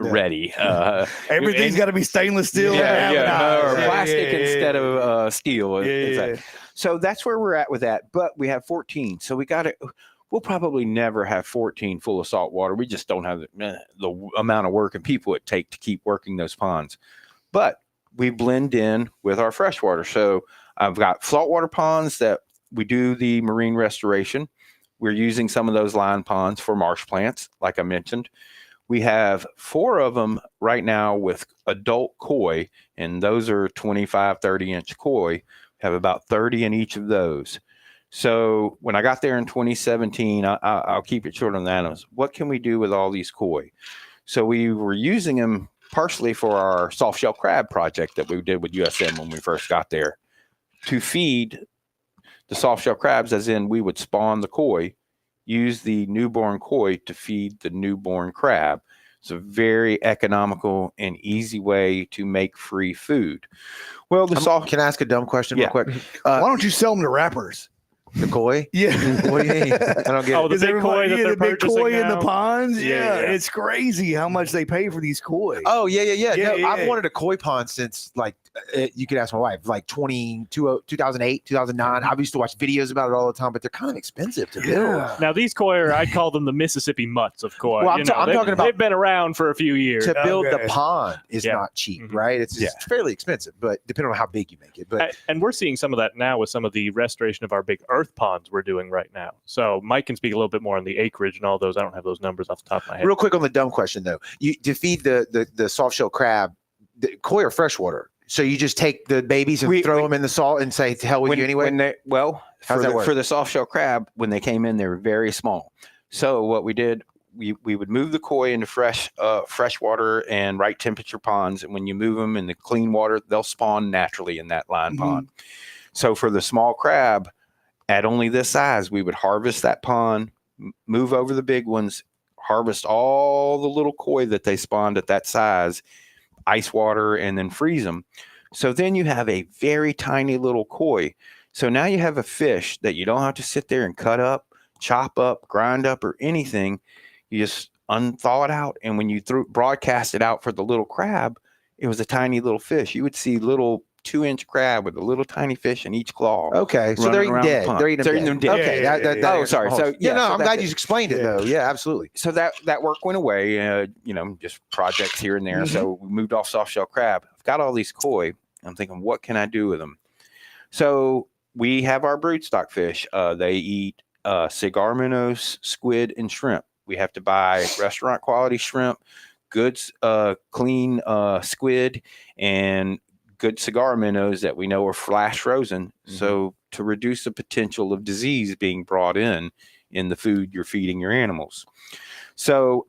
ready.
Everything's got to be stainless steel.
Or plastic instead of steel. So that's where we're at with that. But we have 14. So we'll probably never have 14 full of salt water. We just don't have the amount of work and people it take to keep working those ponds. But we blend in with our freshwater. So I've got saltwater ponds that we do the marine restoration. We're using some of those line ponds for marsh plants, like I mentioned. We have 4 of them right now with adult koi, and those are 25, 30-inch koi. We have about 30 in each of those. So when I got there in 2017, I'll keep it short on that. I was, what can we do with all these koi? So we were using them partially for our soft shell crab project that we did with USM when we first got there to feed the soft shell crabs, as in we would spawn the koi, use the newborn koi to feed the newborn crab. It's a very economical and easy way to make free food. Well,
can I ask a dumb question real quick?
Why don't you sell them to rappers?
The koi?
Yeah.
What do you mean? I don't get it.
The big koi that they're
big koi in
now?
the ponds.
Yeah.
It's crazy how much they pay for these koi.
Oh, yeah. No, I've wanted a koi pond since, you could ask my wife, 2008, 2009. I used to watch videos about it all the time, but they're kind of expensive to build.
Now, these koi I'd call them the Mississippi mutts of koi.
Well, I'm talking about...
They've been around for a few years.
To build the pond is not cheap, right? It's fairly expensive, but depending on how big you make it. But
and we're seeing some of that now with some of the restoration of our big earth ponds we're doing right now. So Mike can speak a little bit more on the acreage and all those. I don't have those numbers off the top of my head.
Real quick on the dumb question, though. To feed the soft shell crab, the koi or freshwater? So you just take the babies and throw them in the salt and say, to hell with you anyway?
For the soft shell crab, when they came in, they were very small. So what we did, we would move the koi into freshwater and right temperature ponds. And when you move them in the clean water, they'll spawn naturally in that line pond. So for the small crab, at only this size, we would harvest that pond, move over the big ones, harvest all the little koi that they spawned at that size, ice water, and then freeze them. So then you have a very tiny little koi. So now you have a fish that you don't have to sit there and cut up, chop up, grind up, or anything. You just unthaw it out. And when you broadcast it out for the little crab, it was a tiny little fish. You would see little 2-inch crab with a little tiny fish in each claw.
Okay, so they're eating dead. They're eating them dead. Okay,
sorry. So
I'm glad you explained it though. Yeah, absolutely.
So that work went away. Just projects here and there. So we moved off soft shell crab. I've got all these koi. I'm thinking, what can I do with them? So we have our broodstock fish. They eat cigar minnows, squid, and shrimp. We have to buy restaurant quality shrimp, good clean squid, and good cigar minnows that we know are flash frozen. Mm-hmm. So to reduce the potential of disease being brought in the food you're feeding your animals. So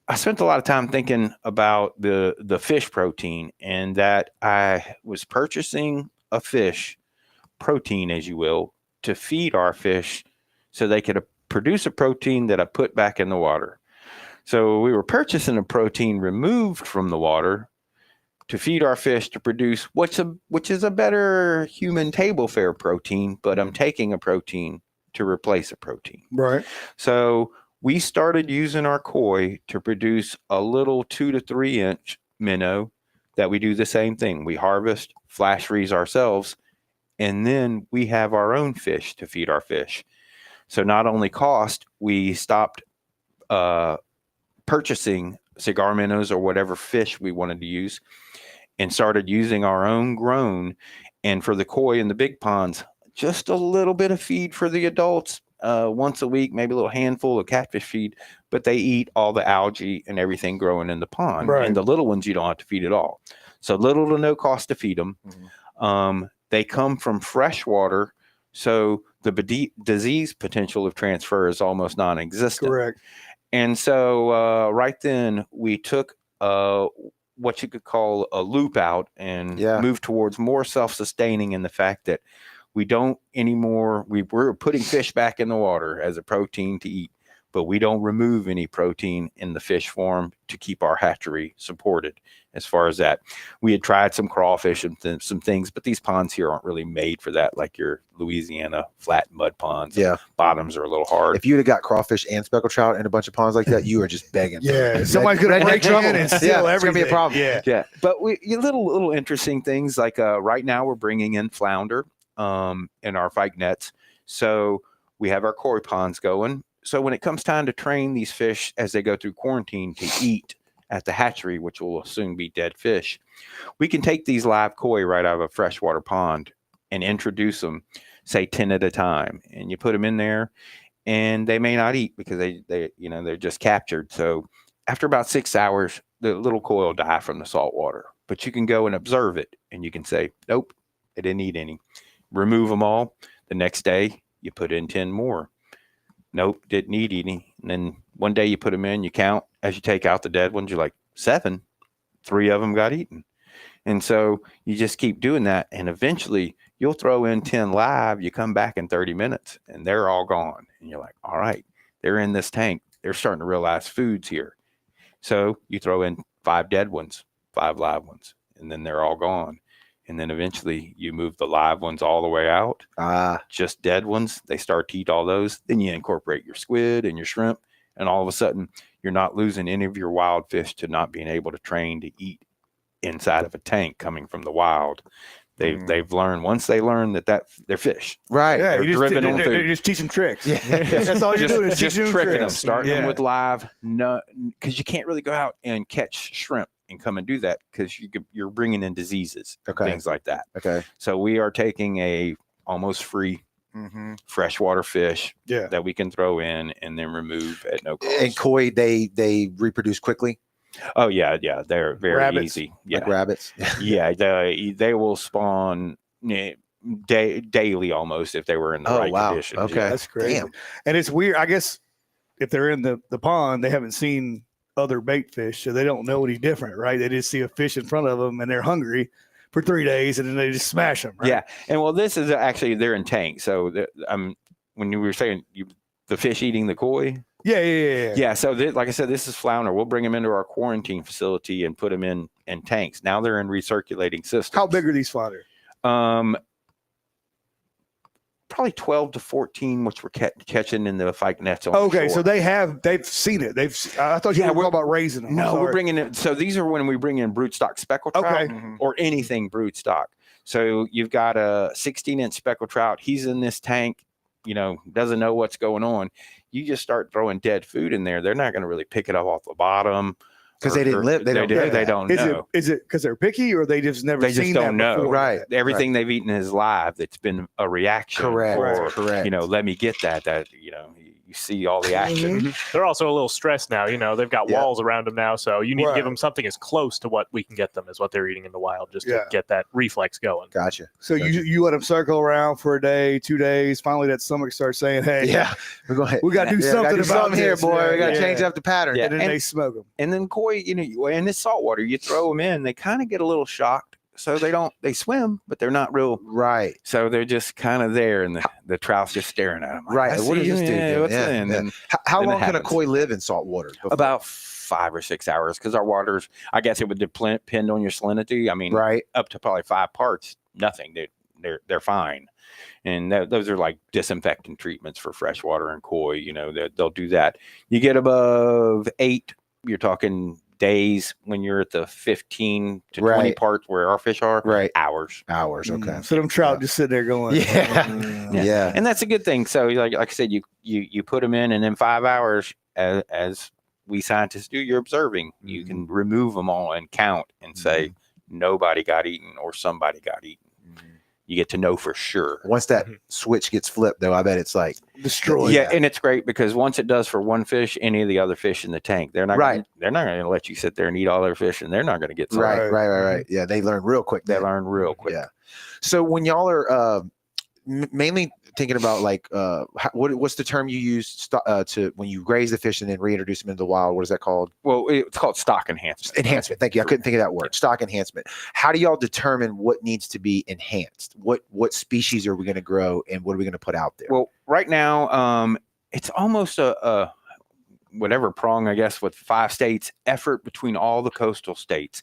I spent a lot of time thinking about the fish protein, and that I was purchasing a fish protein, as you will, to feed our fish so they could produce a protein that I put back in the water. So we were purchasing a protein removed from the water to feed our fish to produce which is a better human table fare protein, but I'm taking a protein to replace a protein.
Right.
So we started using our koi to produce a little 2 to 3 inch minnow that we do the same thing. We harvest, flash freeze ourselves, and then we have our own fish to feed our fish. So not only cost, we stopped purchasing cigar minnows or whatever fish we wanted to use, and started using our own grown. And for the koi in the big ponds, just a little bit of feed for the adults once a week, maybe a little handful of catfish feed, but they eat all the algae and everything growing in the pond. Right. And the little ones you don't have to feed at all. So little to no cost to feed them. Mm-hmm. They come from fresh water, so the disease potential of transfer is almost non-existent.
Correct.
And so right then we took what you could call a loop out and move towards more self-sustaining, in the fact that we don't anymore, we're putting fish back in the water as a protein to eat, but we don't remove any protein in the fish form to keep our hatchery supported. As far as that, we had tried some crawfish and some things, but these ponds here aren't really made for that, like your Louisiana flat mud ponds. Yeah. Bottoms are a little hard.
If you'd have got crawfish and speckled trout in a bunch of ponds like that, you were just begging.
Somebody's going to break in and steal everything.
It's going to be a problem.
Yeah. But little interesting things, like right now we're bringing in flounder in our fyke nets. So we have our koi ponds going. So when it comes time to train these fish as they go through quarantine to eat at the hatchery, which will soon be dead fish, we can take these live koi right out of a freshwater pond and introduce them, say 10 at a time. And you put them in there, and they may not eat because they're just captured. So after about 6 hours, the little koi will die from the salt water. But you can go and observe it, and you can say, nope, they didn't eat any. Remove them all. The next day, you put in 10 more. Nope, didn't eat any. And then one day you put them in, you count. As you take out the dead ones, you're like, 7. 3 of them got eaten. And so you just keep doing that. And eventually you'll throw in 10 live. You come back in 30 minutes and they're all gone. And you're like, all right, they're in this tank. They're starting to realize food's here. So you throw in 5 dead ones, 5 live ones, and then they're all gone. And then eventually you move the live ones all the way out. Just dead ones. They start to eat all those. Then you incorporate your squid and your shrimp. And all of a sudden, you're not losing any of your wild fish to not being able to train to eat inside of a tank coming from the wild. They've learned, once they learn that they're fish.
Right.
Yeah, you're just teaching tricks. Yeah. That's all you're doing is
just tricking
tricks.
them, starting them with live. No, because you can't really go out and catch shrimp and come and do that, because you're bringing in diseases, things like that. Okay. So we are taking a almost free freshwater fish that we can throw in and then remove at no cost.
And koi, they reproduce quickly.
Oh yeah, they're very easy. Yeah.
Like rabbits.
Yeah, they will spawn daily almost if they were in the right conditions.
Okay, that's crazy. Damn. And it's weird. I guess if they're in the pond, they haven't seen other bait fish, so they don't know any different, right? They just see a fish in front of them and they're hungry for 3 days, and then they just smash them. Right?
Yeah, and well, this is actually, they're in tanks. So when you were saying the fish eating the koi. Yeah. So like I said, this is flounder. We'll bring them into our quarantine facility and put them in tanks. Now they're in recirculating systems.
How big are these flounder?
Probably 12 to 14, which we're catching in the fyke nets.
Okay, so they've seen it. I thought you were talking about raising them.
No, we're bringing it. So these are when we bring in broodstock speckled trout or anything broodstock. So you've got a 16-inch speckled trout. He's in this tank, doesn't know what's going on. You just start throwing dead food in there. They're not going to really pick it up off the bottom.
Because they didn't live. They don't
know.
Is it because they're picky, or they just never seen that
know.
before?
Right.
Everything they've eaten is live. That's been a reaction.
Correct.
Let me get that. You see all the action.
Mm-hmm. They're also a little stressed now. They've got walls around them now, so you need to give them something as close to what we can get them as what they're eating in the wild, just to get that reflex going.
Gotcha.
So you let them circle around for a day, 2 days. Finally, that stomach starts saying, "Hey, we got to do something about
this here, boy. We got to change up the pattern."
Yeah. And then they smoke them.
And then koi, in this saltwater, you throw them in, they kind of get a little shocked. So they swim, but they're not real.
Right.
So they're just kind of there, and the trout's just staring at them. Like,
right. What is this dude doing?
And
how long can a koi live in salt water?
About 5 or 6 hours, because our waters, I guess it would depend on your salinity. I mean, up to probably 5 parts, nothing. They're fine. And those are like disinfectant treatments for freshwater and koi. They'll do that. You get above 8, you're talking days. When you're at the 15 to 20 parts where our fish are, hours.
Okay.
So them trout just sitting there going,
yeah.
And that's a good thing. So like I said, you put them in, and in 5 hours, as we scientists do, you're observing. You can remove them all and count and say nobody got eaten or somebody got eaten. You get to know for sure.
Once that switch gets flipped, though, I bet it's like
destroyed.
Yeah, and it's great because once it does for one fish, any of the other fish in the tank, they're not going to let you sit there and eat all their fish, and they're not going to get
right. Yeah, they learn real quick.
They learn real quick.
Yeah. So when y'all are mainly thinking about like what's the term you use to when you raise the fish and then reintroduce them into the wild? What is that called?
Well, it's called stock enhancement.
Enhancement. Thank you. I couldn't think of that word. Stock enhancement. How do y'all determine what needs to be enhanced? What species are we going to grow, and what are we going to put out there?
Well, right now, it's almost a whatever prong, I guess, with 5 states effort between all the coastal states.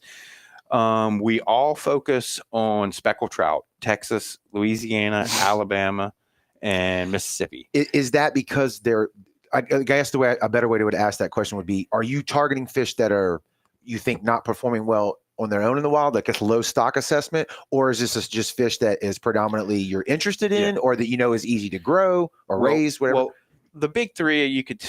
We all focus on speckled trout: Texas, Louisiana, Alabama, and Mississippi.
Is that because I guess a better way to ask that question would be, are you targeting fish that are, you think, not performing well on their own in the wild, like a low stock assessment, or is this just fish that is predominantly you're interested in, or that is easy to grow or raise, whatever? Well,
the big 3 you could,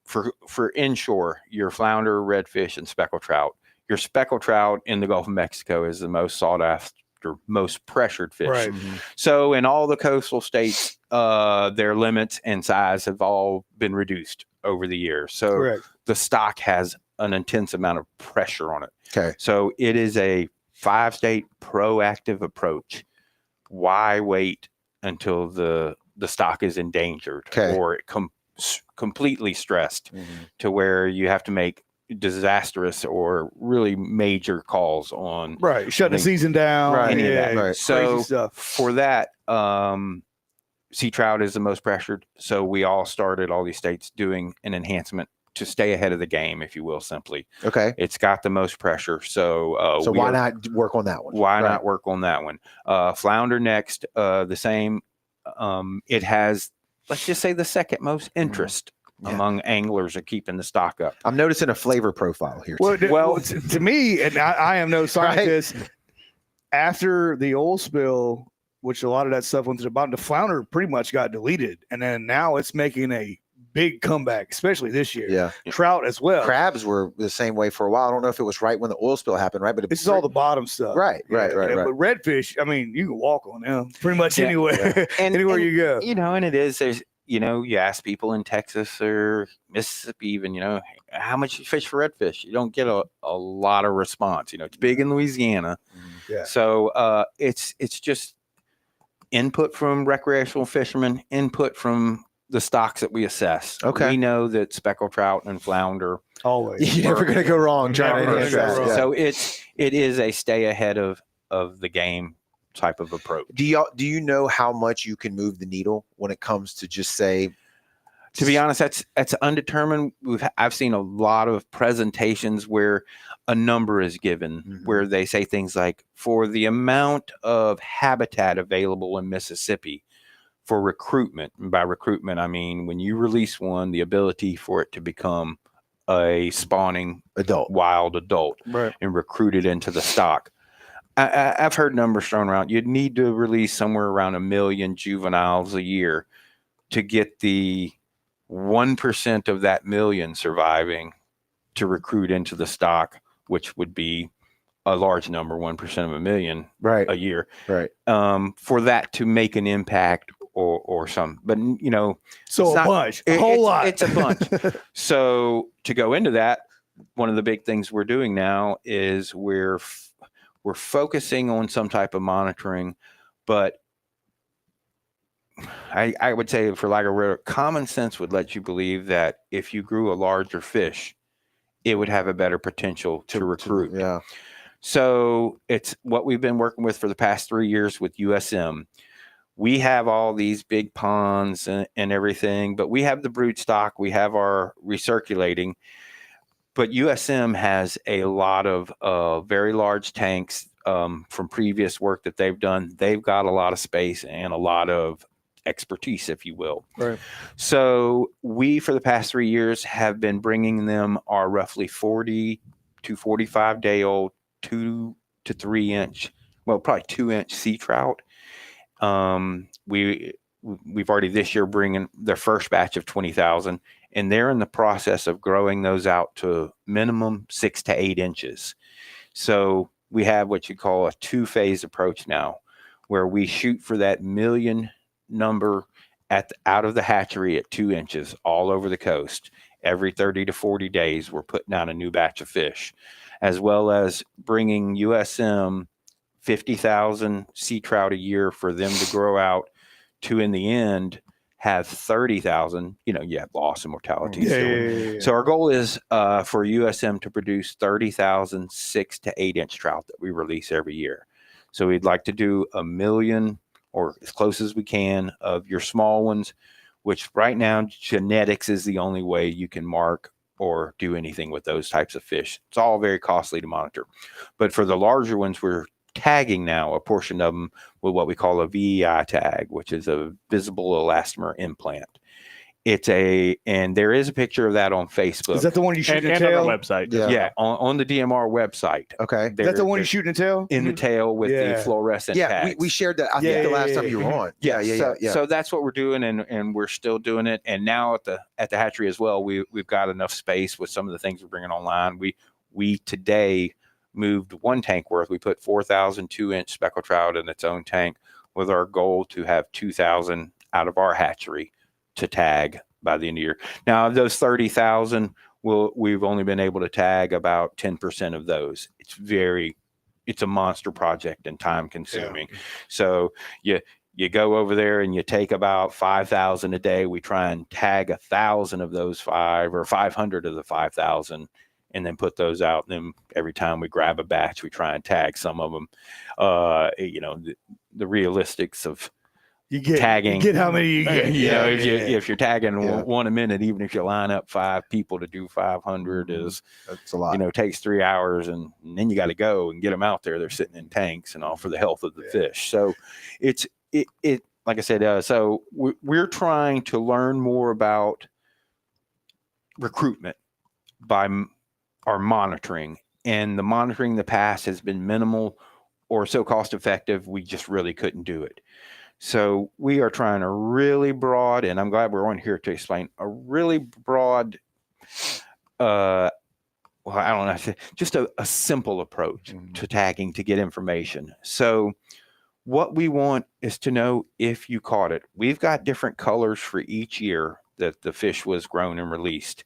for inshore, your flounder, redfish, and speckled trout. Your speckled trout in the Gulf of Mexico is the most sought after, most pressured fish.
Right.
So in all the coastal states, their limits and size have all been reduced over the years. So the stock has an intense amount of pressure on it.
Okay.
So it is a 5-state proactive approach. Why wait until the stock is endangered or completely stressed to where you have to make disastrous or really major calls on
shutting the season down,
any of that. So for that, sea trout is the most pressured. So we all started, all these states, doing an enhancement to stay ahead of the game, if you will, simply.
Okay.
It's got the most pressure. So
why not work on that one?
Why not work on that one? Flounder next, the same. It has, let's just say, the second most interest among anglers are keeping the stock up.
I'm noticing a flavor profile here.
Well, to me, and I am no scientist, after the oil spill, which a lot of that stuff went to the bottom, the flounder pretty much got deleted. And then now it's making a big comeback, especially this year.
Yeah.
Trout as well.
Crabs were the same way for a while. I don't know if it was right when the oil spill happened, right? But
this is all the bottom stuff.
Right.
But redfish, I mean, you can walk on them pretty much anywhere, anywhere you go.
And it is, there's, you ask people in Texas or Mississippi even, how much you fish for redfish? You don't get a lot of response. It's big in Louisiana. So it's just input from recreational fishermen, input from the stocks that we assess.
Okay.
We know that speckled trout and flounder
always.
You're never going to go wrong trying to enhance that.
So it is a stay ahead of the game type of approach.
Do you know how much you can move the needle when it comes to just say?
To be honest, that's undetermined. I've seen a lot of presentations where a number is given, where they say things like, for the amount of habitat available in Mississippi for recruitment, and by recruitment I mean when you release one, the ability for it to become a spawning wild adult, and recruit it into the stock. I've heard numbers thrown around. You'd need to release somewhere around 1 million juveniles a year to get the 1% of that million surviving to recruit into the stock, which would be a large number, 1% of a million
right.
a year,
right.
For that to make an impact or some, but you know,
so a bunch, a whole lot.
It's a bunch. So to go into that, one of the big things we're doing now is we're focusing on some type of monitoring, but I would say, for lack of a word, common sense would let you believe that if you grew a larger fish, it would have a better potential to recruit.
Yeah.
So it's what we've been working with for the past 3 years with USM. We have all these big ponds and everything, but we have the brood stock, we have our recirculating, but USM has a lot of very large tanks from previous work that they've done. They've got a lot of space and a lot of expertise, if you will.
Right.
So we, for the past 3 years, have been bringing them our roughly 40 to 45 day old 2 to 3 inch, well, probably 2 inch sea trout. We've already this year bringing their first batch of 20,000, and they're in the process of growing those out to minimum 6 to 8 inches. So we have what you call a 2-phase approach now, where we shoot for that million number out of the hatchery at 2 inches all over the coast. Every 30 to 40 days, we're putting out a new batch of fish, as well as bringing USM 50,000 sea trout a year for them to grow out to, in the end, have 30,000. You know, you have loss and mortality.
Yeah.
So our goal is for USM to produce 30,000 6 to 8 inch trout that we release every year. So we'd like to do 1 million, or as close as we can, of your small ones, which right now genetics is the only way you can mark or do anything with those types of fish. It's all very costly to monitor. But for the larger ones, we're tagging now a portion of them with what we call a VEI tag, which is a visible elastomer implant. And there is a picture of that on Facebook.
Is that the one you shoot in the
and
tail?
on our website?
Yeah, on the DMR website.
Okay.
Is that the one you shoot in the tail?
In the tail with the fluorescent tags.
We shared that. I think the last time you were on. Yeah.
So that's what we're doing, and we're still doing it. And now at the hatchery as well, we've got enough space with some of the things we're bringing online. We today moved 1 tank worth. We put 4,000 2-inch speckled trout in its own tank, with our goal to have 2,000 out of our hatchery to tag by the end of the year. Now, of those 30,000, we've only been able to tag about 10% of those. It's a monster project and time consuming. Yeah. So you go over there and you take about 5,000 a day. We try and tag 1,000 of those 5, or 500 of the 5,000, and then put those out. And then every time we grab a batch, we try and tag some of them. You know, the realistics of tagging.
You get how many you get.
If you're tagging one a minute, even if you line up 5 people to do 500,
that's a lot.
You know, takes 3 hours, and then you got to go and get them out there. They're sitting in tanks and all for the health of the fish. So it like I said. So we're trying to learn more about recruitment by our monitoring, and the monitoring in the past has been minimal or so cost effective we just really couldn't do it. So we are trying a really broad, and I'm glad we're on here to explain a really broad, well, I don't know, just a simple approach to tagging to get information. So what we want is to know if you caught it. We've got different colors for each year that the fish was grown and released.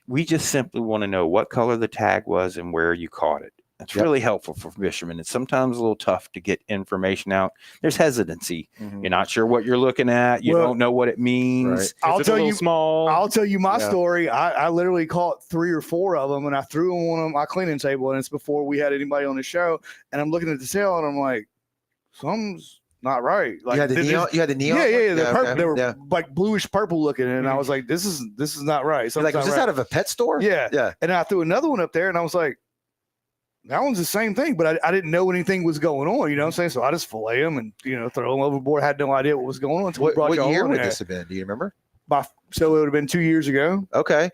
We just simply want to know what color the tag was and where you caught it. It's really helpful for fishermen. It's sometimes a little tough to get information out. There's hesitancy. You're not sure what you're looking at. You don't know what it means.
Right. I'll tell you my story. I literally caught 3 or 4 of them, and I threw them on my cleaning table, and it's before we had anybody on the show. And I'm looking at the tail, and I'm like, something's not right. Like,
you had the neon.
Yeah. They were like bluish purple looking, and I was like, this is not right.
Like, was this out of a pet store?
Yeah. And I threw another one up there, and I was like, that one's the same thing, but I didn't know anything was going on. You know what I'm saying? So I just fillet them and throw them overboard. I had no idea what was going on.
What year would this have been? Do you remember?
So it would have been 2 years ago.
Okay.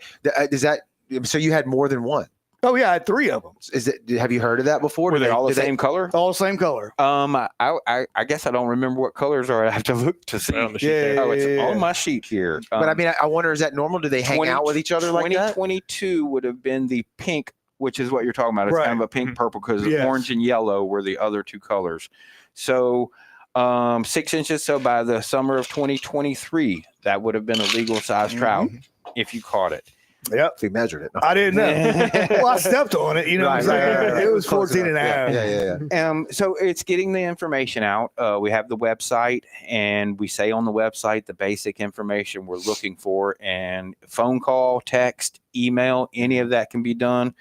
So you had more than one?
Oh yeah, I had 3 of them.
Have you heard of that before?
Were they all the same color?
All the same color.
I guess I don't remember what colors are. I have to look to see.
On the sheet there.
Oh, it's on my sheet here.
But I mean, I wonder, is that normal? Do they hang out with each other like that?
2022 would have been the pink, which is what you're talking about. It's kind of a pink purple because orange and yellow were the other 2 colors. So 6 inches. So by the summer of 2023, that would have been a legal size trout if you caught it.
Yep.
If you measured it. No.
I didn't know. Well, I stepped on it. You know, it was 14 and a half.
Yeah.
So it's getting the information out. We have the website, and we say on the website the basic information we're looking for, and phone call, text, email, any of that can be done.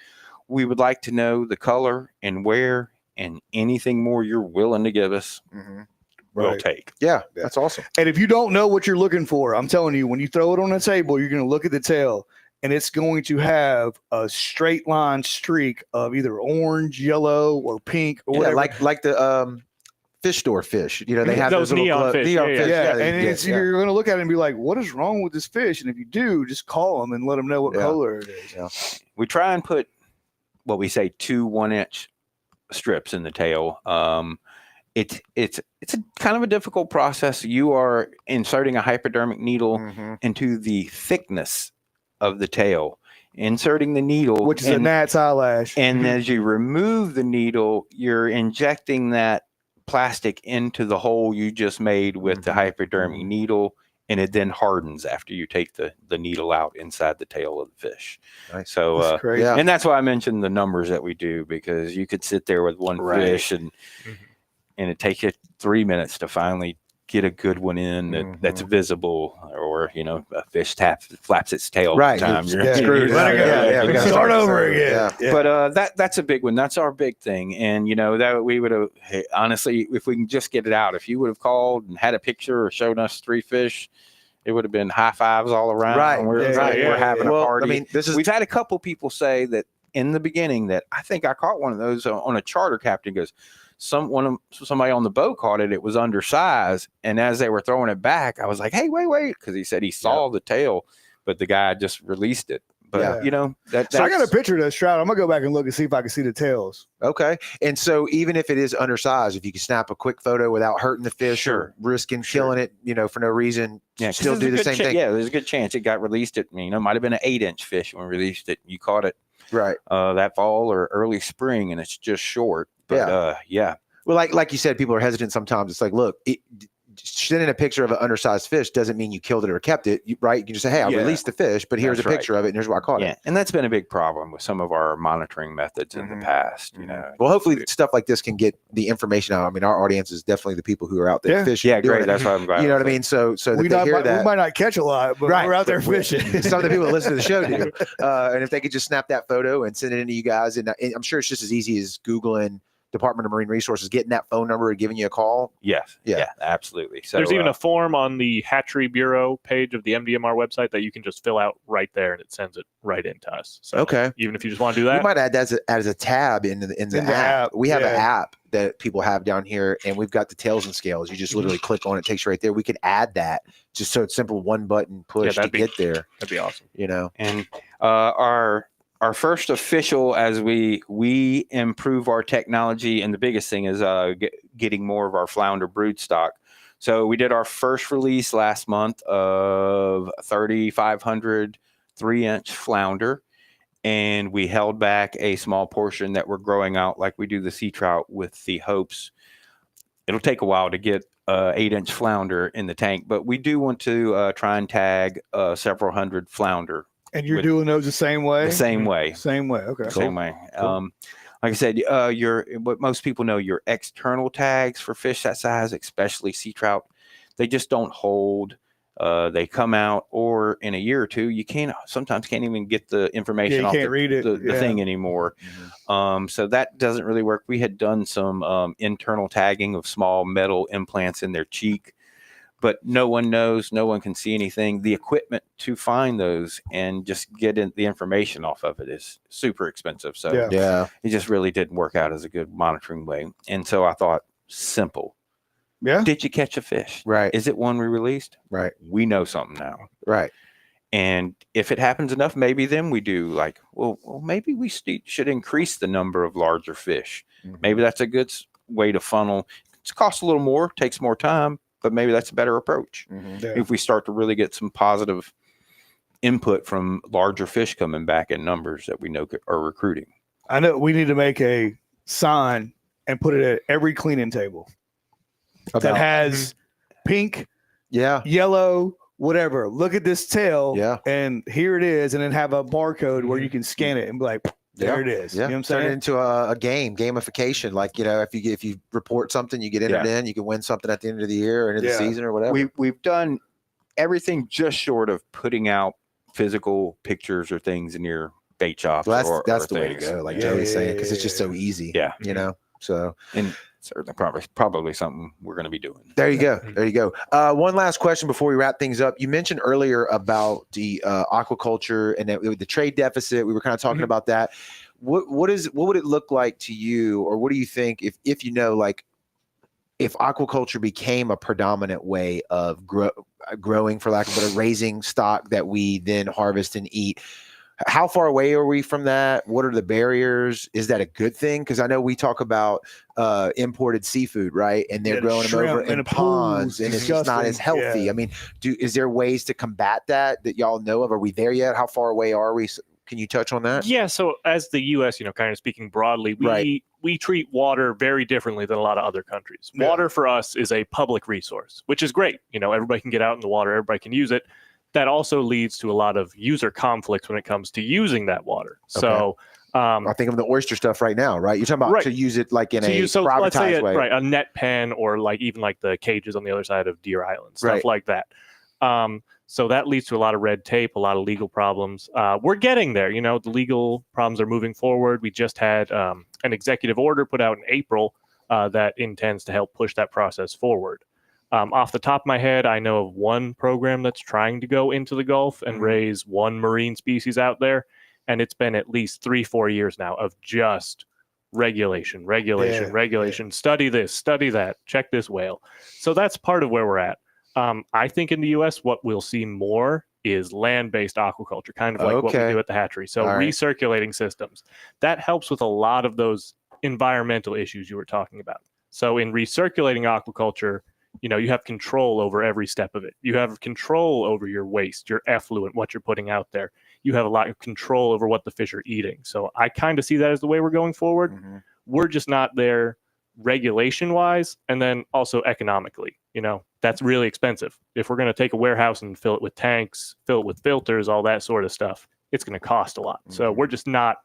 We would like to know the color and where, and anything more you're willing to give us. We'll take.
Yeah, that's awesome.
And if you don't know what you're looking for, I'm telling you, when you throw it on the table, you're going to look at the tail, and it's going to have a straight line streak of either orange, yellow, or pink, or whatever.
Like the fish store fish. You know, they have
those neon fish.
And you're going to look at it and be like, what is wrong with this fish? And if you do, just call them and let them know what color it is.
Yeah.
We try and put what we say 2 1-inch strips in the tail. It's a kind of a difficult process. You are inserting a hypodermic needle into the thickness of the tail, inserting the needle,
which is a gnat's eyelash.
And as you remove the needle, you're injecting that plastic into the hole you just made with the hypodermic needle, and it then hardens after you take the needle out inside the tail of the fish.
Nice.
So, and that's why I mentioned the numbers that we do, because you could sit there with one fish and it takes you 3 minutes to finally get a good one in that's visible, or a fish flaps its tail.
Right,
time.
You're screwed.
We gotta start over again.
But that's a big one. That's our big thing. And that we would have honestly, if we can just get it out. If you would have called and had a picture or shown us 3 fish, it would have been high fives all around.
Right,
we're having a party.
I mean,
we've had a couple people say that in the beginning that I think I caught one of those on a charter captain. Goes, somebody on the boat caught it. It was undersized, and as they were throwing it back, I was like, "Hey, wait!" Because he said he saw the tail, but the guy just released it. But
so I got a picture of this trout. I'm gonna go back and look and see if I can see the tails.
Okay, and so even if it is undersized, if you can snap a quick photo without hurting the fish or risking killing it, for no reason, still do the same thing.
Yeah, there's a good chance it got released. It might have been an 8-inch fish when we released it. You caught it that fall or early spring, and it's just short. But
well, like you said, people are hesitant sometimes. It's like, look, sending a picture of an undersized fish doesn't mean you killed it or kept it, right? You can just say, hey, I released the fish, but here's a picture of it, and here's where I caught it.
And that's been a big problem with some of our monitoring methods in the past.
Well, hopefully stuff like this can get the information out. I mean, our audience is definitely the people who are out there fishing.
Yeah, great. That's why I'm glad.
You know what I mean? So that they hear that.
We might not catch a lot, but we're out there fishing.
Some of the people that listen to the show do. And if they could just snap that photo and send it into you guys, and I'm sure it's just as easy as Googling Department of Marine Resources, getting that phone number and giving you a call.
Yes. Yeah, absolutely. So
there's even a form on the Hatchery Bureau page of the MDMR website that you can just fill out right there, and it sends it right into us. So even if you just want to do that,
you might add that as a tab in the app. We have an app that people have down here, and we've got the tails and scales. You just literally click on it, takes you right there. We could add that just so it's simple, one button push to get there.
That'd be awesome.
And our first official, as we improve our technology, and the biggest thing is getting more of our flounder brood stock. So we did our first release last month of 3,500 3-inch flounder, and we held back a small portion that we're growing out like we do the sea trout, with the hopes it'll take a while to get 8-inch flounder in the tank, but we do want to try and tag several hundred flounder.
And you're doing those the same way?
The same way.
Same way. Okay.
Same way. Cool. Like I said, what most people know, your external tags for fish that size, especially sea trout, they just don't hold. They come out, or in a year or two, you sometimes can't even get the information off the thing anymore. So that doesn't really work. We had done some internal tagging of small metal implants in their cheek, but no one knows, no one can see anything. The equipment to find those and just get the information off of it is super expensive. So it just really didn't work out as a good monitoring way. And so I thought, simple.
Yeah.
Did you catch a fish?
Right.
Is it one we released?
Right.
We know something now.
Right.
And if it happens enough, maybe then we do like, well maybe we should increase the number of larger fish. Maybe that's a good way to funnel. It costs a little more, takes more time, but maybe that's a better approach. If we start to really get some positive input from larger fish coming back in numbers that we know are recruiting.
I know we need to make a sign and put it at every cleaning table that has pink, yellow, whatever. Look at this tail, and here it is, and then have a barcode where you can scan it and be like, there it is. You know what I'm saying?
Turn it into a gamification. Like, if you report something, you get entered in, you can win something at the end of the year or end of the season or whatever.
We've done everything just short of putting out physical pictures or things in your bait shop.
Well, that's the way to go, like Joey's saying, because it's just so easy. So
and certainly probably something we're going to be doing.
There you go. One last question before we wrap things up. You mentioned earlier about the aquaculture and the trade deficit. We were kind of talking about that. What would it look like to you, or what do you think if if aquaculture became a predominant way of growing, for lack of a better, raising stock that we then harvest and eat? How far away are we from that? What are the barriers? Is that a good thing? Because I know we talk about imported seafood, right? And they're growing them over in ponds, and it's just not as healthy. I mean, is there ways to combat that y'all know of? Are we there yet? How far away are we? Can you touch on that?
Yeah. So as the U.S., kind of speaking broadly, we treat water very differently than a lot of other countries. Water for us is a public resource, which is great. Everybody can get out in the water, everybody can use it. That also leads to a lot of user conflicts when it comes to using that water. Okay. So
I think of the oyster stuff right now, right? You're talking about to use it like in privatized way.
Right, a net pen, or like even like the cages on the other side of Deer Island, stuff like that. So that leads to a lot of red tape, a lot of legal problems. We're getting there. The legal problems are moving forward. We just had an executive order put out in April that intends to help push that process forward. Off the top of my head, I know of one program that's trying to go into the Gulf and raise one marine species out there. And it's been at least 3-4 years now of just regulation. Study this, study that, check this whale. So that's part of where we're at. I think in the U.S., what we'll see more is land-based aquaculture, kind of like what we do at the hatchery. So recirculating systems. That helps with a lot of those environmental issues you were talking about. So in recirculating aquaculture, you have control over every step of it. You have control over your waste, your effluent, what you're putting out there. You have a lot of control over what the fish are eating. So I kind of see that as the way we're going forward. We're just not there regulation-wise, and then also economically. That's really expensive. If we're going to take a warehouse and fill it with tanks, fill it with filters, all that sort of stuff, it's going to cost a lot. So we're just not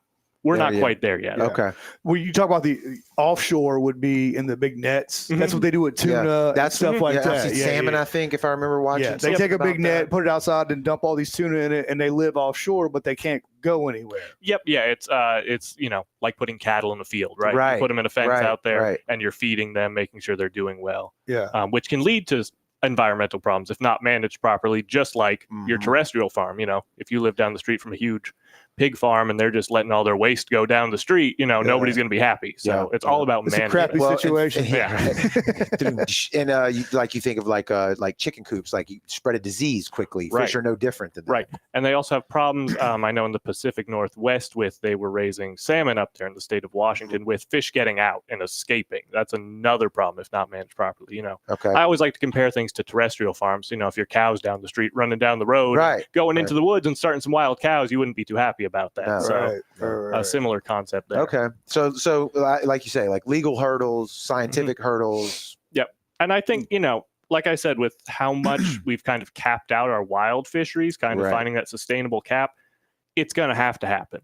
quite there yet.
Okay.
Well, you talk about the offshore would be in the big nets. That's what they do with tuna. That's stuff like that.
Salmon, I think, if I remember watching.
Yeah, they take a big net, put it outside, and dump all these tuna in it, and they live offshore, but they can't go anywhere.
Yep. Yeah. It's like putting cattle in a field, right? You put them in a fence out there, and you're feeding them, making sure they're doing well.
Yeah.
Which can lead to environmental problems if not managed properly, just like your terrestrial farm. If you live down the street from a huge pig farm and they're just letting all their waste go down the street, nobody's going to be happy. So it's all about management.
It's a crappy situation.
You think of like chicken coops, like you spread a disease quickly. Fish are no different than that.
Right. And they also have problems. I know in the Pacific Northwest they were raising salmon up there in the state of Washington with fish getting out and escaping. That's another problem if not managed properly.
Okay.
I always like to compare things to terrestrial farms. If your cow's down the street running down the road, going into the woods and starting some wild cows, you wouldn't be too happy about that. A similar concept there.
Okay. So like you say, like legal hurdles, scientific hurdles.
Yep. And I think, like I said, with how much we've kind of capped out our wild fisheries, kind of finding that sustainable cap, it's going to happen.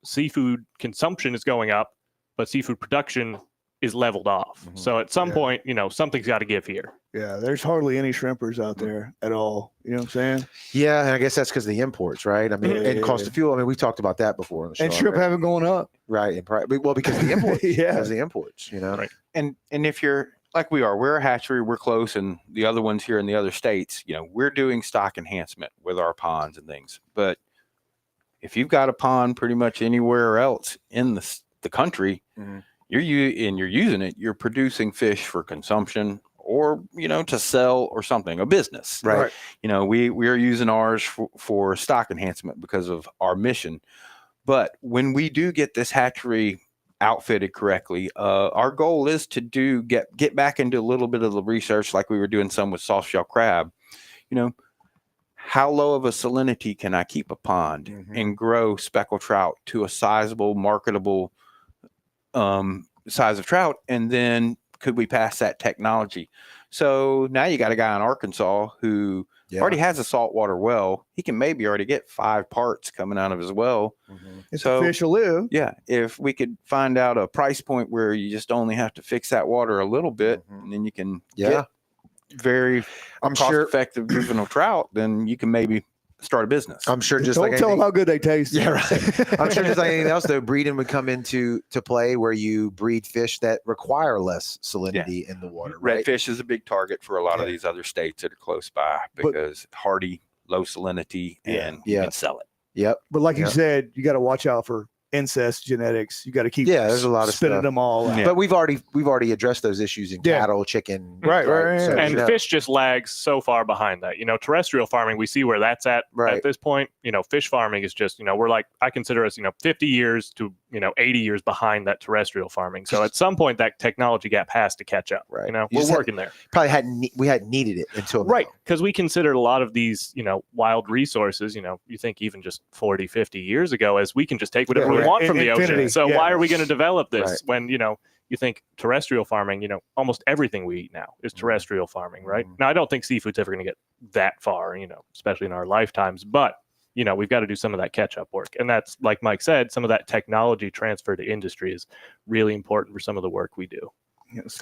Seafood consumption is going up, but seafood production is leveled off. So at some point, something's got to give here.
Yeah, there's hardly any shrimpers out there at all. You know what I'm saying?
Yeah, and I guess that's because of the imports, right? I mean, and cost of fuel. I mean, we talked about that before on the show.
And shrimp haven't gone up.
Right. Well, because of the imports. Because of the imports,
Right. And if you're like we're a hatchery, we're close, and the other ones here in the other states, we're doing stock enhancement with our ponds and things. But if you've got a pond pretty much anywhere else in the country, you're using it, you're producing fish for consumption or, to sell or something, a business.
Right.
We are using ours for stock enhancement because of our mission. But when we do get this hatchery outfitted correctly, our goal is to get back into a little bit of the research, like we were doing some with soft shell crab. How low of a salinity can I keep a pond and grow speckled trout to a sizable, marketable size of trout? And then could we pass that technology? So now you got a guy in Arkansas who already has a saltwater well. He can maybe already get 5 parts coming out of his well.
If the fish will live.
Yeah. If we could find out a price point where you just only have to fix that water a little bit, and then you can get very cost-effective juvenile trout, then you can maybe start a business.
I'm sure just
don't tell them how good they taste.
Yeah, right. I'm sure just like anything else, though, breeding would come into play where you breed fish that require less salinity in the water. Right?
Redfish is a big target for a lot of these other states that are close by because hardy, low salinity, and you can sell it.
Yep.
But like you said, you got to watch out for incest genetics. You got to keep
there's a lot of
spinning
stuff.
them all out.
But we've already addressed those issues in cattle, chicken,
right.
So,
and fish just lags so far behind that. Terrestrial farming, we see where that's at this point. Fish farming is just, we're like, I consider us 50 years to 80 years behind that terrestrial farming. So at some point that technology gap has to catch up. Right. We're working there.
Probably hadn't needed it until
now. Because we considered a lot of these wild resources, you think even just 40, 50 years ago, as we can just take whatever we want from the ocean. So why are we going to develop this when you think terrestrial farming, almost everything we eat now is terrestrial farming, right? Now I don't think seafood's ever going to get that far, especially in our lifetimes, but we've got to do some of that catch-up work. And that's, like Mike said, some of that technology transfer to industry is really important for some of the work we do.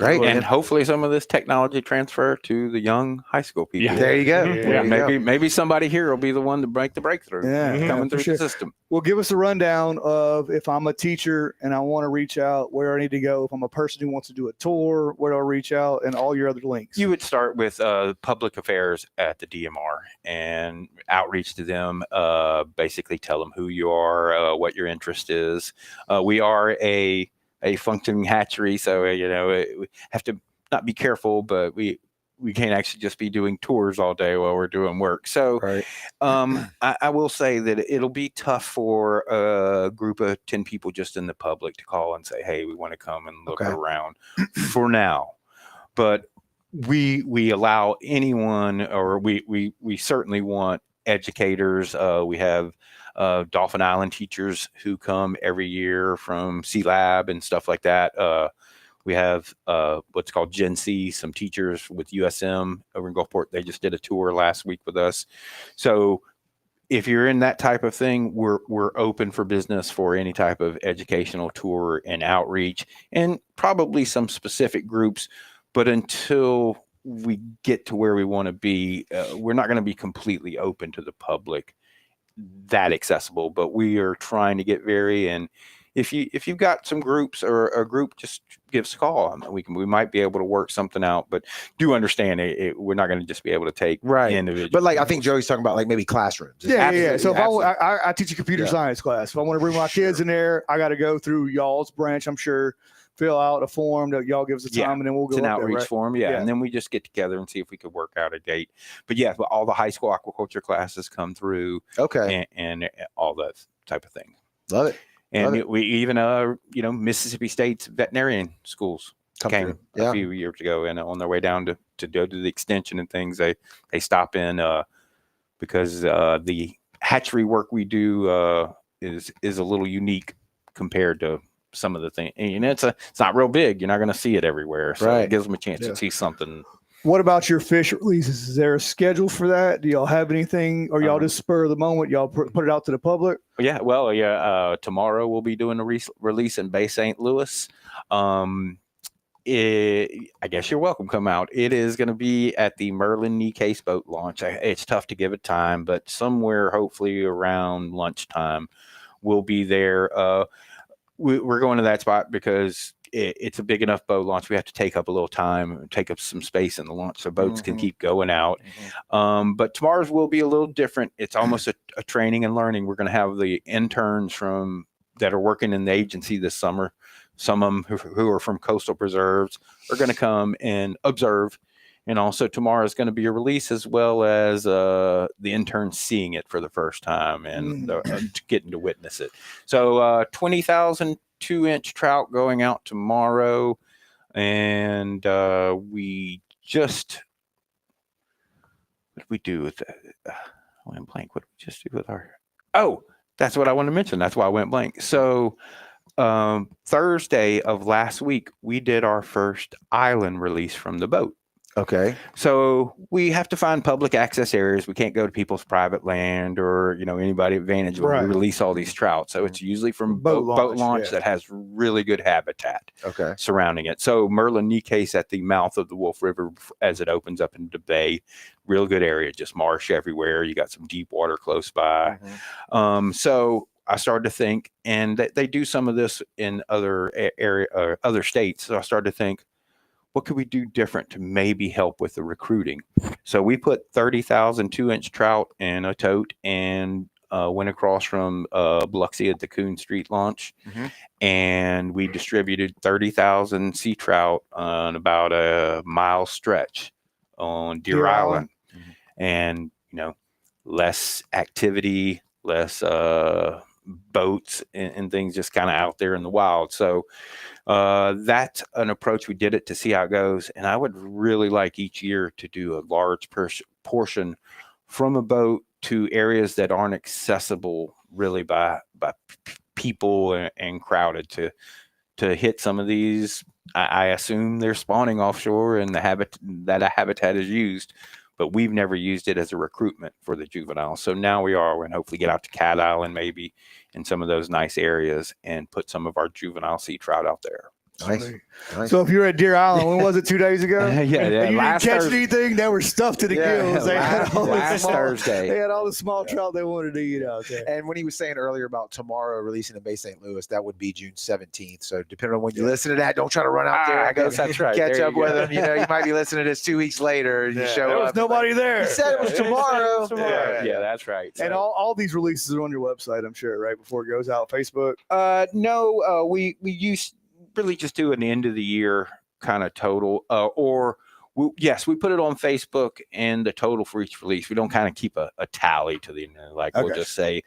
Right.
And hopefully some of this technology transfer to the young high school people.
Yeah. There you go.
Maybe somebody here will be the one to break the breakthrough coming through the system.
Well, give us a rundown of, if I'm a teacher and I want to reach out, where I need to go. If I'm a person who wants to do a tour, where do I reach out, and all your other links.
You would start with public affairs at the DMR and outreach to them, basically tell them who you are, what your interest is. We are a functioning hatchery, so we have to not be careful, but we can't actually just be doing tours all day while we're doing work. So I will say that it'll be tough for a group of 10 people just in the public to call and say, hey, we want to come and look around for now. But we allow anyone, or we certainly want educators. We have Dolphin Island teachers who come every year from Sea Lab and stuff like that. We have what's called Gen C, some teachers with USM over in Gulfport. They just did a tour last week with us. So if you're in that type of thing, we're open for business for any type of educational tour and outreach, and probably some specific groups. But until we get to where we want to be, we're not going to be completely open to the public, that accessible. But we are trying to get and if you've got some groups or a group, just give us a call. We might be able to work something out, but do understand we're not going to just be able to take individuals.
But I think Joey's talking about maybe classrooms.
Yeah. So if I teach a computer science class, if I want to bring my kids in there, I got to go through y'all's branch, I'm sure, fill out a form that y'all give us a time, and then we'll go.
It's an outreach form, and then we just get together and see if we could work out a date. But all the high school aquaculture classes come through, and all that type of thing.
Love it.
And we even Mississippi State's veterinarian schools came a few years ago, and on their way down to go to the extension and things, they stop in because the hatchery work we do is a little unique compared to some of the things, and it's not real big. You're not going to see it everywhere, so it gives them a chance to see something.
What about your fish releases? Is there a schedule for that? Do y'all have anything, or y'all just spur of the moment? Y'all put it out to the public?
Tomorrow we'll be doing a release in Bay St. Louis. I guess you're welcome. Come out. It is going to be at the Merlin Knee Case boat launch. It's tough to give a time, but somewhere hopefully around lunchtime we'll be there. We're going to that spot because it's a big enough boat launch. We have to take up a little time, take up some space in the launch so boats can keep going out. But tomorrow's will be a little different. It's almost a training and learning. We're going to have the interns that are working in the agency this summer. Some of them who are from coastal preserves are going to come and observe And also tomorrow is going to be a release, as well as the interns seeing it for the first time and getting to witness it. So 20,000 2-inch trout going out tomorrow. And we just, what did we do with that? I went blank. What did we just do with our, oh, that's what I wanted to mention. That's why I went blank. So Thursday of last week, we did our first island release from the boat.
Okay.
So we have to find public access areas. We can't go to people's private land or, anybody advantage when we release all these trout. So it's usually from boat launch that has really good habitat surrounding it. So Merlin knee case at the mouth of the Wolf River as it opens up into the bay, real good area, just marsh everywhere. You got some deep water close by. So I started to think, and they do some of this in other other states. So I started to think, what could we do different to maybe help with the recruiting? So we put 30,000 2-inch trout in a tote and went across from Biloxi at the Coon Street launch. And we distributed 30,000 sea trout on about a mile stretch on Deer Island. And, less activity, less boats and things just kind of out there in the wild. So that's an approach. We did it to see how it goes. And I would really like each year to do a large portion from a boat to areas that aren't accessible really by people and crowded to hit some of these. I assume they're spawning offshore and the habitat is used, but we've never used it as a recruitment for the juveniles. So now we are, and hopefully get out to Cat Island maybe in some of those nice areas and put some of our juvenile sea trout out there.
Nice.
So if you're at Deer Island, when was it, 2 days ago?
Yeah.
You didn't catch anything? They were stuffed to the gills. They had all
last Thursday.
They had all the small trout they wanted to eat out there.
And when he was saying earlier about tomorrow releasing in Bay St. Louis, that would be June 17th. So depending on when you listen to that, don't try to run out there and go catch up with them. You might be listening to this 2 weeks later and you show
there
up.
was nobody there.
You said it was tomorrow.
Yeah, that's right.
And all these releases are on your website, I'm sure, right? Before it goes out, Facebook?
No, we used really just do an end of the year kind of total, we put it on Facebook and the total for each release. We don't kind of keep a tally to the we'll just say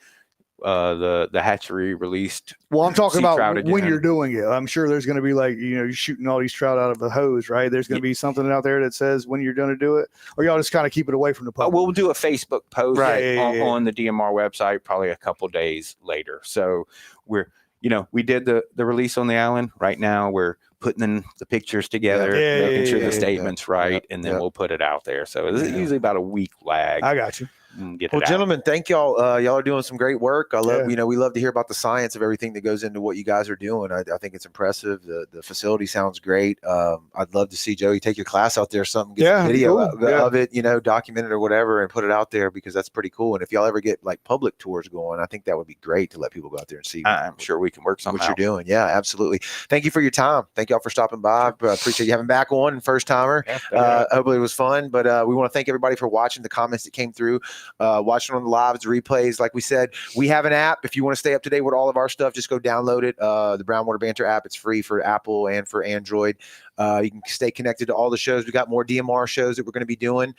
the hatchery released.
Well, I'm talking about when you're doing it. I'm sure there's going to be you're shooting all these trout out of the hose, right? There's going to be something out there that says when you're going to do it, or y'all just kind of keep it away from the public.
We'll do a Facebook post on the DMR website probably a couple days later. So we did the release on the island. Right now we're putting the pictures together, making sure the statement's right, and then we'll put it out there. So it's usually about a week lag.
I got you.
Well, gentlemen, thank y'all. Y'all are doing some great work. I love, we love to hear about the science of everything that goes into what you guys are doing. I think it's impressive. The facility sounds great. I'd love to see Joey take your class out there, some video of it, document it or whatever, and put it out there because that's pretty cool. And if y'all ever get public tours going, I think that would be great to let people go out there and see.
I'm sure we can work something
what you're doing. Yeah, absolutely. Thank you for your time. Thank y'all for stopping by. Appreciate you having back on, first timer. Hopefully it was fun, but we want to thank everybody for watching the comments that came through, watching on the lives, replays. Like we said, we have an app. If you want to stay up to date with all of our stuff, just go download it. The Brownwater Banter app. It's free for Apple and for Android. You can stay connected to all the shows. We got more DMR shows that we're going to be doing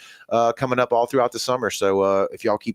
coming up all throughout the summer. So if y'all keep